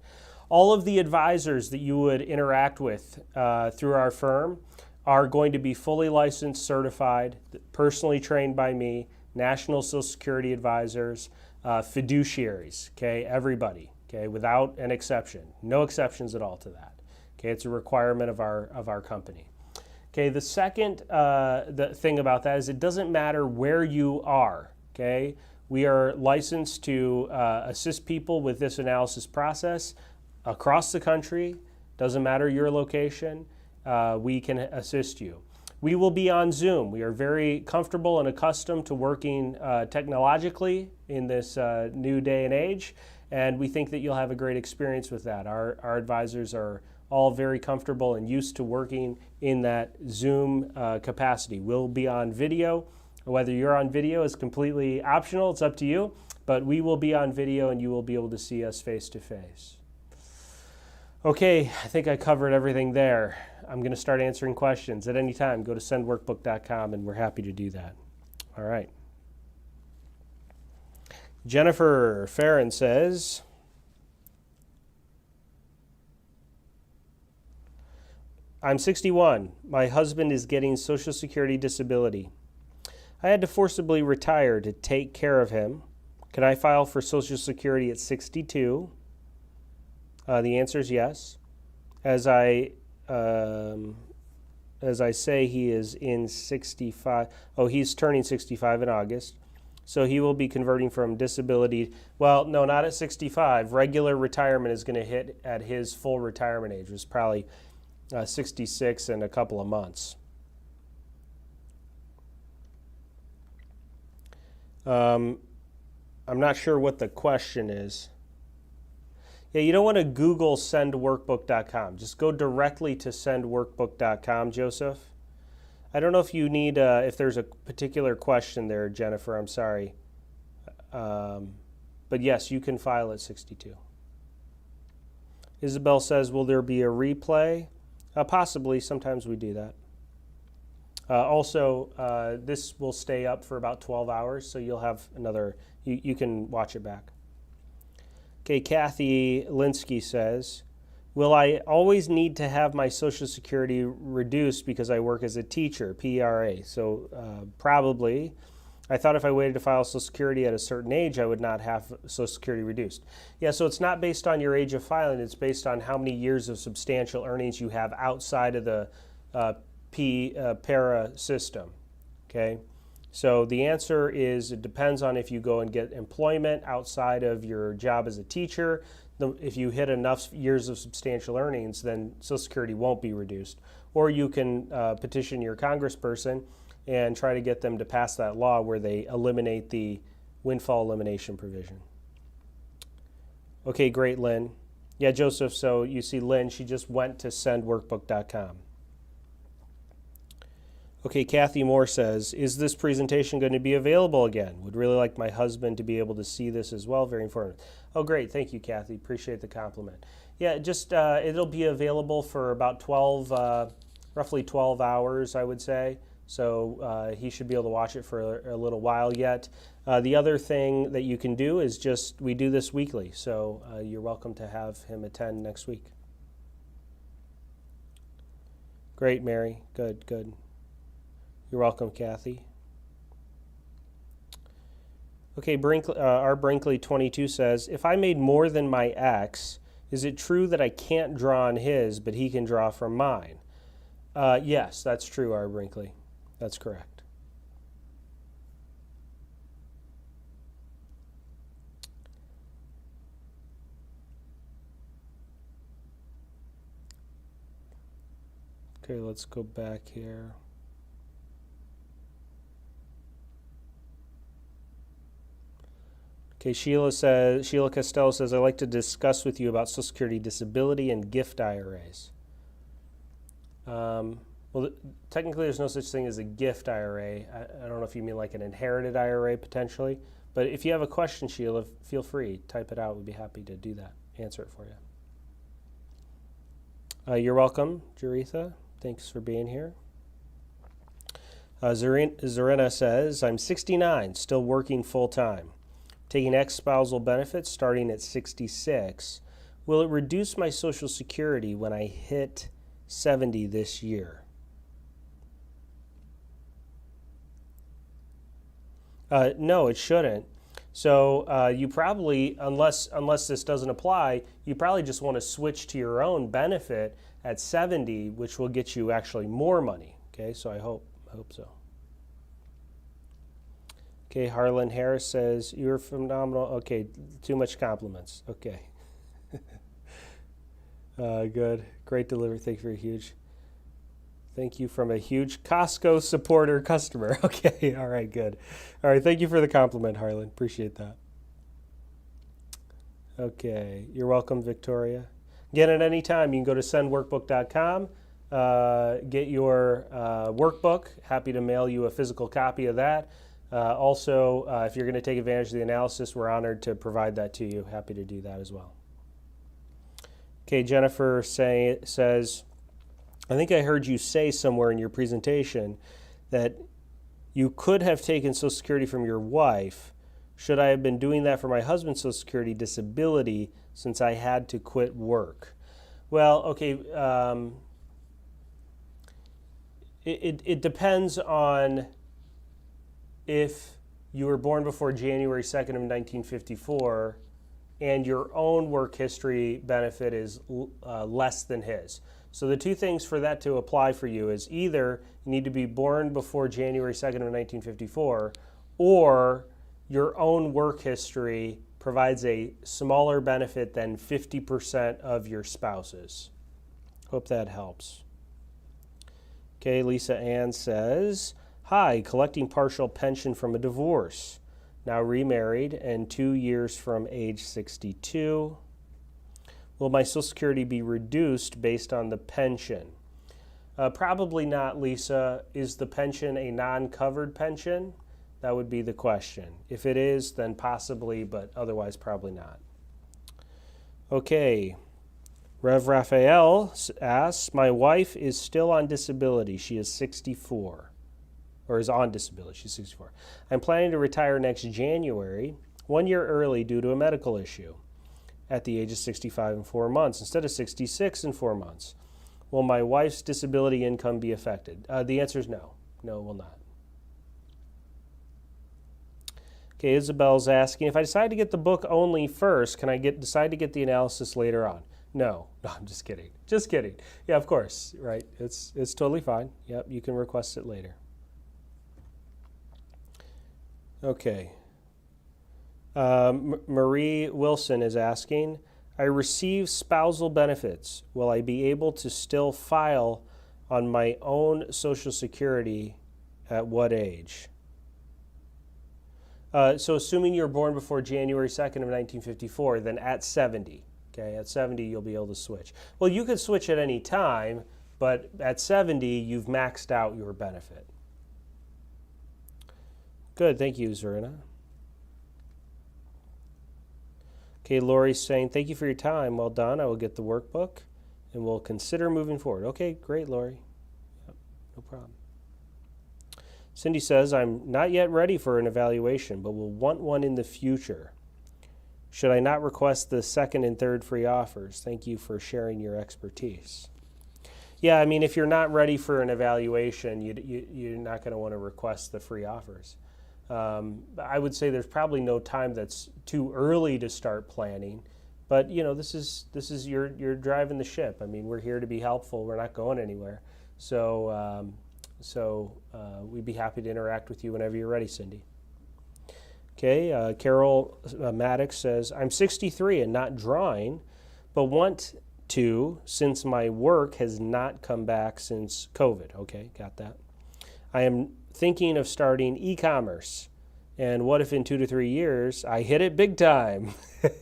Speaker 1: All of the advisors that you would interact with through our firm are going to be fully licensed, certified, personally trained by me, National Social Security advisors, fiduciaries, okay, everybody, okay, without an exception. No exceptions at all to that. Okay, it's a requirement of our company. Okay, the second the thing about that is it doesn't matter where you are, okay? We are licensed to assist people with this analysis process across the country. Doesn't matter your location, we can assist you. We will be on Zoom. We are very comfortable and accustomed to working technologically in this new day and age, and we think that you'll have a great experience with that. Our advisors are all very comfortable and used to working in that Zoom capacity. We'll be on video. Whether you're on video is completely optional. It's up to you, but we will be on video and you will be able to see us face to face. Okay, I think I covered everything there. I'm going to start answering questions at any time. Go to sendworkbook.com and we're happy to do that. All right. Jennifer Farron says, I'm 61. My husband is getting Social Security disability. I had to forcibly retire to take care of him. Can I file for Social Security at 62? The answer is yes. As I say, he is in 65. Oh, he's turning 65 in August. So he will be converting from disability. Well, no, not at 65. Regular retirement is going to hit at his full retirement age, which is probably 66 in a couple of months. I'm not sure what the question is. Yeah, you don't want to Google sendworkbook.com. Just go directly to sendworkbook.com, Joseph. I don't know if you need, if there's a particular question there, Jennifer, I'm sorry. But yes, you can file at 62. Isabel says, will there be a replay? Possibly, sometimes we do that. Also, this will stay up for about 12 hours, so you'll have another, you can watch it back. Okay, Kathy Linsky says, will I always need to have my Social Security reduced because I work as a teacher, PRA? So probably. I thought if I waited to file Social Security at a certain age, I would not have Social Security reduced. Yeah, so it's not based on your age of filing. It's based on how many years of substantial earnings you have outside of the PARA system. Okay, so the answer is it depends on if you go and get employment outside of your job as a teacher. If you hit enough years of substantial earnings, then Social Security won't be reduced. Or you can petition your congressperson and try to get them to pass that law where they eliminate the windfall elimination provision. Okay, great, Lynn. Yeah, Joseph, so you see Lynn, she just went to sendworkbook.com. Okay, Kathy Moore says, is this presentation going to be available again? Would really like my husband to be able to see this as well. Very informative. Oh, great. Thank you, Kathy. Appreciate the compliment. Yeah, just it'll be available for about roughly 12 hours, I would say. So he should be able to watch it for a little while yet. The other thing that you can do is we do this weekly. So you're welcome to have him attend next week. Great, Mary. Good, good. You're welcome, Kathy. Okay, our Brinkley 22 says, if I made more than my ex, is it true that I can't draw on his, but he can draw from mine? Yes, that's true, our Brinkley. That's correct. Okay, let's go back here. Okay, Sheila Costello says, I'd like to discuss with you about Social Security disability and gift IRAs. Well, technically there's no such thing as a gift IRA. I don't know if you mean like an inherited IRA potentially, but if you have a question, Sheila, feel free, type it out. We'd be happy to do that, answer it for you. You're welcome, Jaritha. Thanks for being here. Zarina says, I'm 69, still working full-time, taking ex-spousal benefits starting at 66. Will it reduce my Social Security when I hit 70 this year? No, it shouldn't. So you probably, unless this doesn't apply, you probably just want to switch to your own benefit at 70, which will get you actually more money. Okay, so I hope so. Okay, Harlan Harris says, you're phenomenal. Okay, too much compliments. Okay. Good. Great delivery. Thank you for a huge. Thank you from a huge Costco supporter customer. Okay, all right, good. All right, thank you for the compliment, Harlan. Appreciate that. Okay, you're welcome, Victoria. Again, at any time, you can go to sendworkbook.com, get your workbook. Happy to mail you a physical copy of that. Also, if you're going to take advantage of the analysis, we're honored to provide that to you. Happy to do that as well. Okay, Jennifer says, I think I heard you say somewhere in your presentation that you could have taken Social Security from your wife. Should I have been doing that for my husband's Social Security disability since I had to quit work? Well, okay, it depends on if you were born before January 2nd of 1954 and your own work history benefit is less than his. So the two things for that to apply for you is either you need to be born before January 2nd of 1954 or your own work history provides a smaller benefit than 50% of your spouse's. Hope that helps. Okay, Lisa Ann says, hi, collecting partial pension from a divorce. Now remarried and 2 years from age 62. Will my Social Security be reduced based on the pension? Probably not, Lisa. Is the pension a non-covered pension? That would be the question. If it is, then possibly, but otherwise probably not. Okay. Rev Raphael asks, my wife is still on disability. She is 64, or is on disability. She's 64. I'm planning to retire next January, 1 year early due to a medical issue at the age of 65 and 4 months instead of 66 and 4 months. Will my wife's disability income be affected? The answer is no. No, it will not. Okay, Isabel's asking, if I decide to get the book only first, can I decide to get the analysis later on? No, I'm just kidding. Just kidding. Yeah, of course, right? It's totally fine. Yep, you can request it later. Okay. Marie Wilson is asking, I receive spousal benefits. Will I be able to still file on my own Social Security at what age? So assuming you were born before January 2nd of 1954, then at 70, okay, at 70 you'll be able to switch. Well, you could switch at any time, but at 70 you've maxed out your benefit. Good, thank you, Zarina. Okay, Lori's saying, thank you for your time. Well done. I will get the workbook and we'll consider moving forward. Okay, great, Lori. Yep, no problem. Cindy says, I'm not yet ready for an evaluation, but will want one in the future. Should I not request the second and third free offers? Thank you for sharing your expertise. Yeah, I mean, if you're not ready for an evaluation, you're not going to want to request the free offers. I would say there's probably no time that's too early to start planning, but you know, this is you're driving the ship. I mean, we're here to be helpful. We're not going anywhere. So we'd be happy to interact with you whenever you're ready, Cindy. Okay, Carol Maddox says, I'm 63 and not drawing, but want to since my work has not come back since COVID. Okay, got that. I am thinking of starting e-commerce. And what if in 2 to 3 years I hit it big time?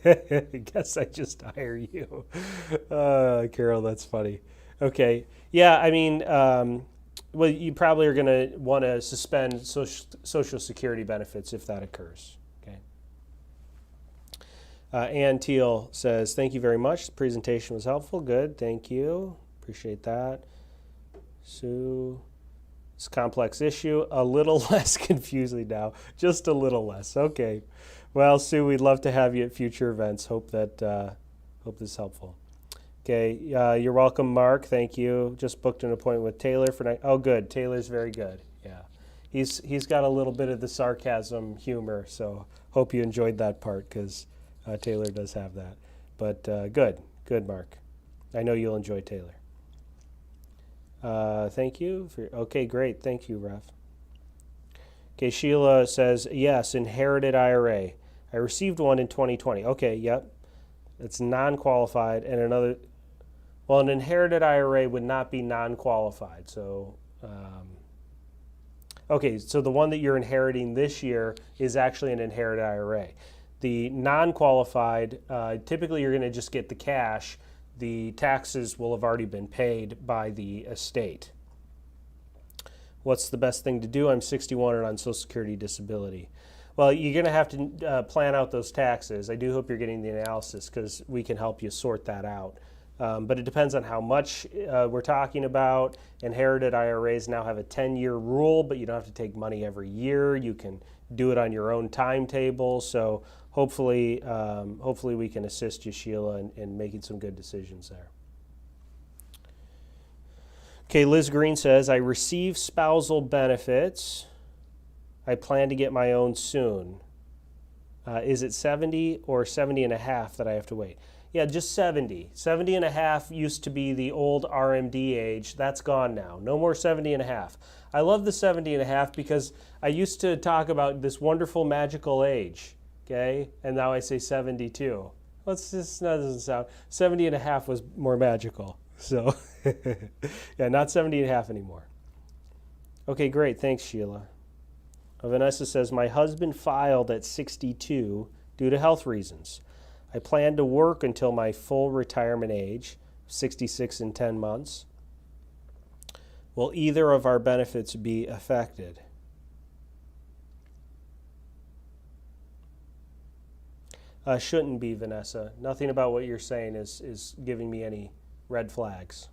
Speaker 1: I guess I just hire you. Carol, that's funny. Okay. Yeah, I mean, well, you probably are going to want to suspend Social Security benefits if that occurs. Okay. Ann Teal says, thank you very much. The presentation was helpful. Good. Thank you. Appreciate that. Sue. It's a complex issue, a little less confusing now, just a little less. Okay. Well, Sue, we'd love to have you at future events. Hope this is helpful. Okay. You're welcome, Mark. Thank you. Just booked an appointment with Taylor for night. Oh, good. Taylor's very good. Yeah. He's got a little bit of the sarcasm humor, so hope you enjoyed that part because Taylor does have that. But good, Mark. I know you'll enjoy Taylor. Thank you. Okay, great. Thank you, Rev. Okay, Sheila says, yes, inherited IRA. I received one in 2020. Okay, yep. It's non-qualified. And an inherited IRA would not be non-qualified. So, okay, so the one that you're inheriting this year is actually an inherited IRA. The non-qualified, typically you're going to just get the cash. The taxes will have already been paid by the estate. What's the best thing to do? I'm 61 and on Social Security disability. Well, you're going to have to plan out those taxes. I do hope you're getting the analysis because we can help you sort that out. But it depends on how much we're talking about. Inherited IRAs now have a 10-year rule, but you don't have to take money every year. You can do it on your own timetable. So hopefully we can assist you, Sheila, in making some good decisions there. Okay, Liz Green says, I receive spousal benefits. I plan to get my own soon. Is it 70 or 70 and a half that I have to wait? Yeah, just 70. 70 and a half used to be the old RMD age. That's gone now. No more 70 and a half. I love the 70 and a half because I used to talk about this wonderful magical age, okay? And now I say 72. Let's just, that doesn't sound, 70 and a half was more magical. So, yeah, not 70 and a half anymore. Okay, great. Thanks, Sheila. Vanessa says, my husband filed at 62 due to health reasons. I plan to work until my full retirement age, 66 and 10 months. Will either of our benefits be affected? Shouldn't be, Vanessa. Nothing about what you're saying is giving me any red flags.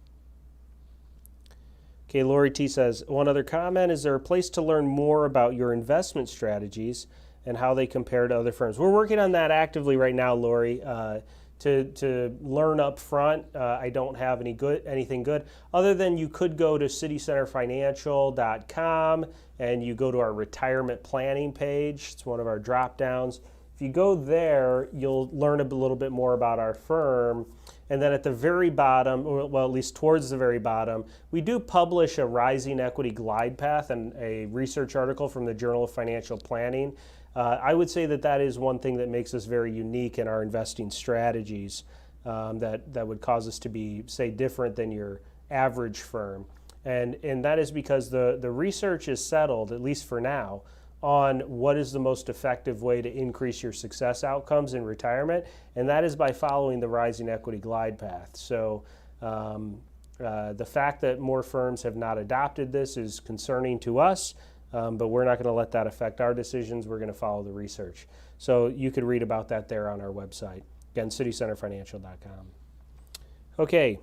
Speaker 1: Okay, Lori T says, one other comment, is there a place to learn more about your investment strategies and how they compare to other firms? We're working on that actively right now, Lori. to learn up front, I don't have anything good other than you could go to citycenterfinancial.com and you go to our retirement planning page. It's one of our drop downs. If you go there, you'll learn a little bit more about our firm. And then at the very bottom, or well, at least towards the very bottom, we do publish a Rising Equity Glide Path and a research article from the Journal of Financial Planning. I would say that is one thing that makes us very unique in our investing strategies that would cause us to be, say, different than your average firm. And that is because the research is settled, at least for now, on what is the most effective way to increase your success outcomes in retirement, and that is by following the Rising Equity Glide Path. So the fact that more firms have not adopted this is concerning to us, but we're not going to let that affect our decisions. We're going to follow the research. So you could read about that there on our website. Again, citycenterfinancial.com. Okay.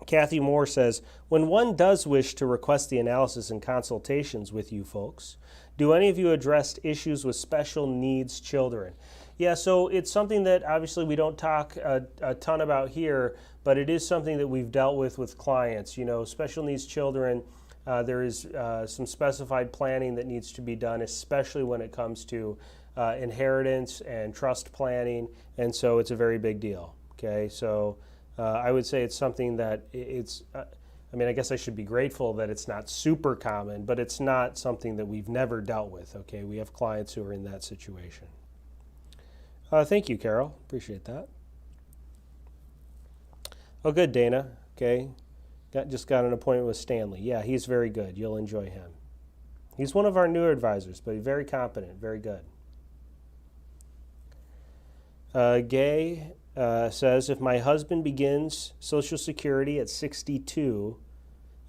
Speaker 1: Kathy Moore says, when one does wish to request the analysis and consultations with you folks, do any of you address issues with special needs children? Yeah, so it's something that obviously we don't talk a ton about here, but it is something that we've dealt with clients. You know, special needs children, there is some specified planning that needs to be done, especially when it comes to inheritance and trust planning, and so it's a very big deal. Okay, so I would say it's something that I mean, I guess I should be grateful that it's not super common, but it's not something that we've never dealt with. Okay, we have clients who are in that situation. Thank you, Carol. Appreciate that. Oh, good, Dana. Okay, just got an appointment with Stanley. Yeah, he's very good. You'll enjoy him. He's one of our newer advisors, but he's very competent, very good. Gay says, if my husband begins Social Security at 62,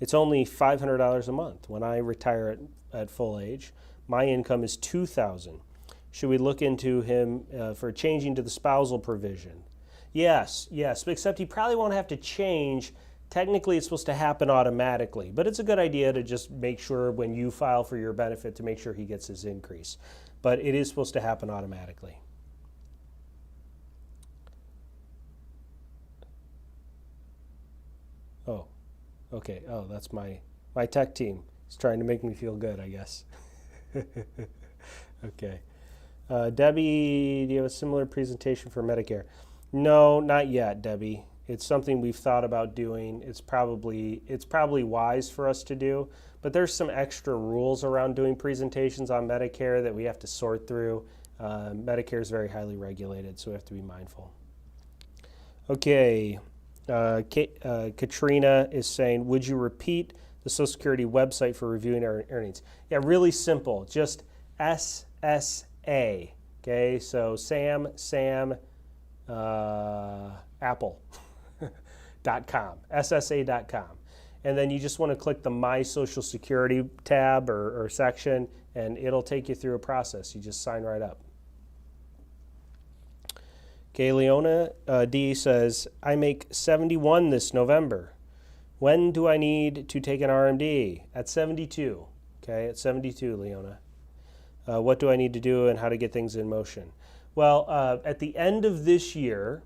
Speaker 1: it's only $500 a month. When I retire at full age, my income is $2,000. Should we look into him for changing to the spousal provision? Yes, except he probably won't have to change. Technically, it's supposed to happen automatically, but it's a good idea to just make sure when you file for your benefit to make sure he gets his increase. But it is supposed to happen automatically. Oh, okay. Oh, that's my tech team. It's trying to make me feel good, I guess. Okay. Debbie, do you have a similar presentation for Medicare? No, not yet, Debbie. It's something we've thought about doing. It's probably wise for us to do, but there's some extra rules around doing presentations on Medicare that we have to sort through. Medicare is very highly regulated, so we have to be mindful. Okay. Katrina is saying, would you repeat the Social Security website for reviewing our earnings? Yeah, really simple. Just SSA. Okay, so Sam, Apple.com, SSA.com. And then you just want to click the My Social Security tab or section, and it'll take you through a process. You just sign right up. Okay, Leona D says, I make 71 this November. When do I need to take an RMD? At 72. Okay, at 72, Leona. What do I need to do and how to get things in motion? Well, at the end of this year,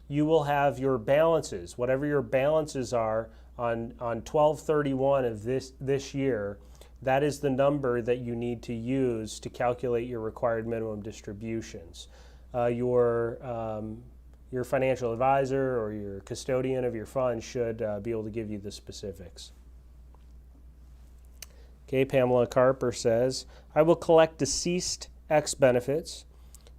Speaker 1: you will have your balances, whatever your balances are on 12/31 of this year. That is the number that you need to use to calculate your required minimum distributions. Your financial advisor or your custodian of your fund should be able to give you the specifics. Okay, Pamela Carper says, I will collect deceased X benefits.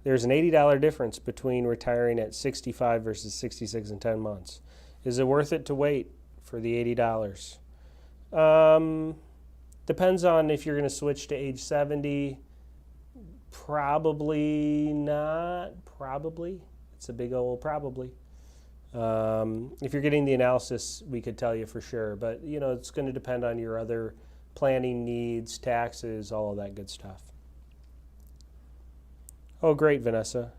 Speaker 1: There's an $80 difference between retiring at 65 versus 66 in 10 months. Is it worth it to wait for the $80? Depends on if you're going to switch to age 70. Probably not. Probably. It's a big old probably. If you're getting the analysis, we could tell you for sure. But, you know, it's going to depend on your other planning needs, taxes, all of that good stuff. Oh, great, Vanessa.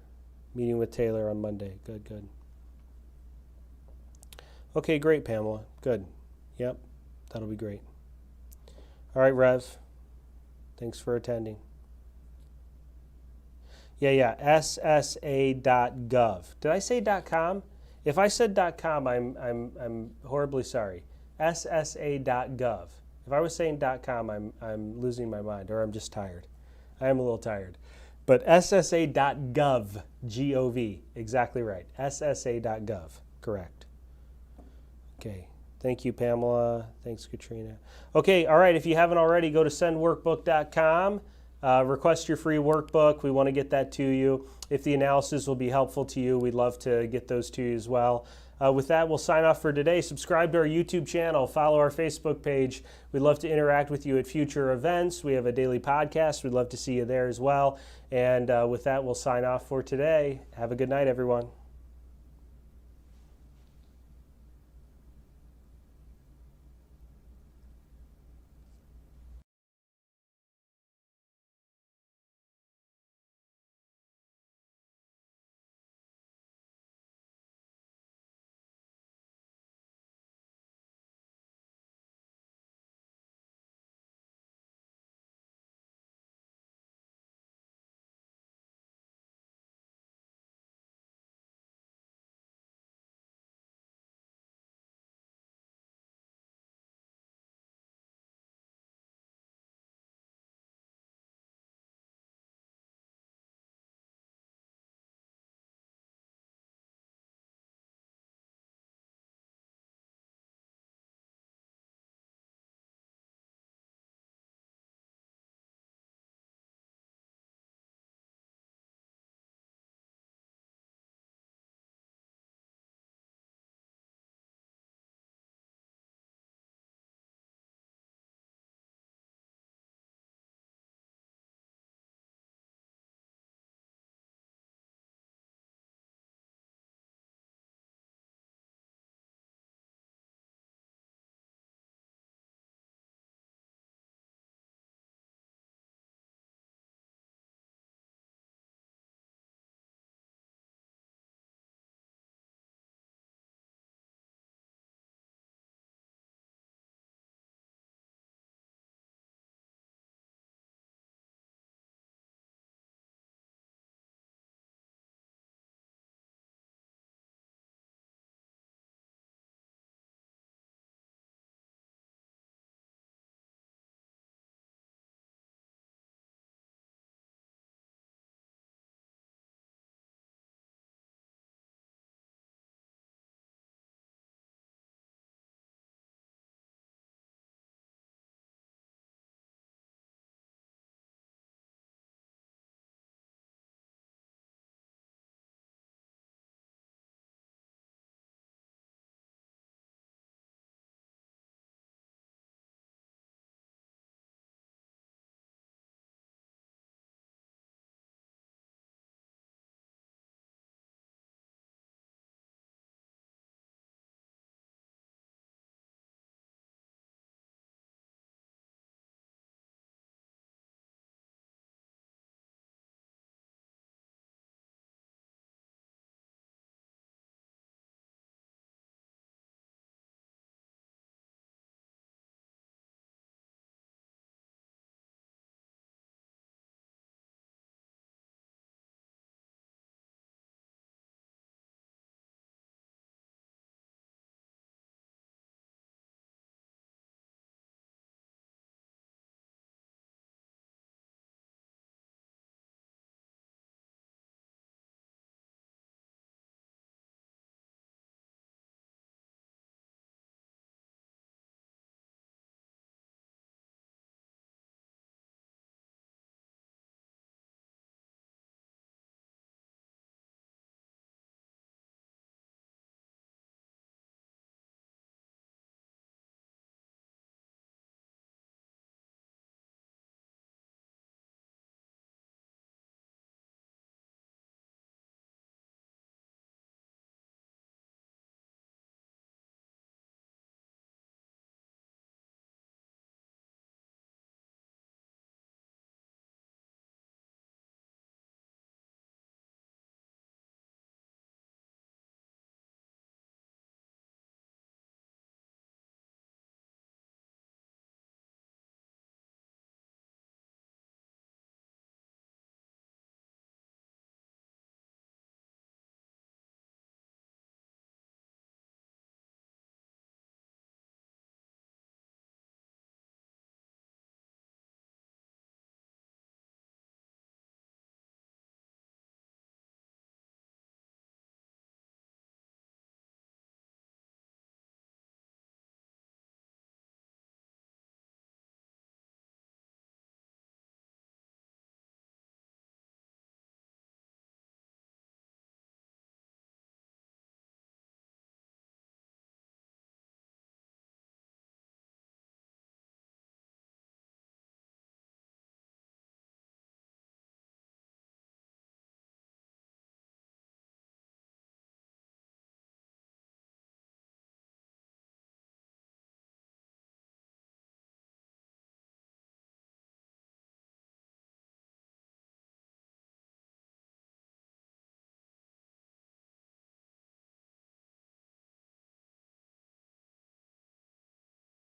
Speaker 1: Meeting with Taylor on Monday. Good, good. Okay, great, Pamela. Good. Yep, that'll be great. All right, Rev. Thanks for attending. SSA.gov. Did I say .com? If I said .com, I'm horribly sorry. SSA.gov. If I was saying .com, I'm losing my mind, or I'm just tired. I am a little tired. But SSA.gov, G-O-V, exactly right. SSA.gov, correct. Okay, thank you, Pamela. Thanks, Katrina. Okay, all right, if you haven't already, go to sendworkbook.com. Request your free workbook. We want to get that to you. If the analysis will be helpful to you, we'd love to get those to you as well. With that, we'll sign off for today. Subscribe to our YouTube channel. Follow our Facebook page. We'd love to interact with you at future events. We have a daily podcast. We'd love to see you there as well. And with that, we'll sign off for today. Have a good night, everyone.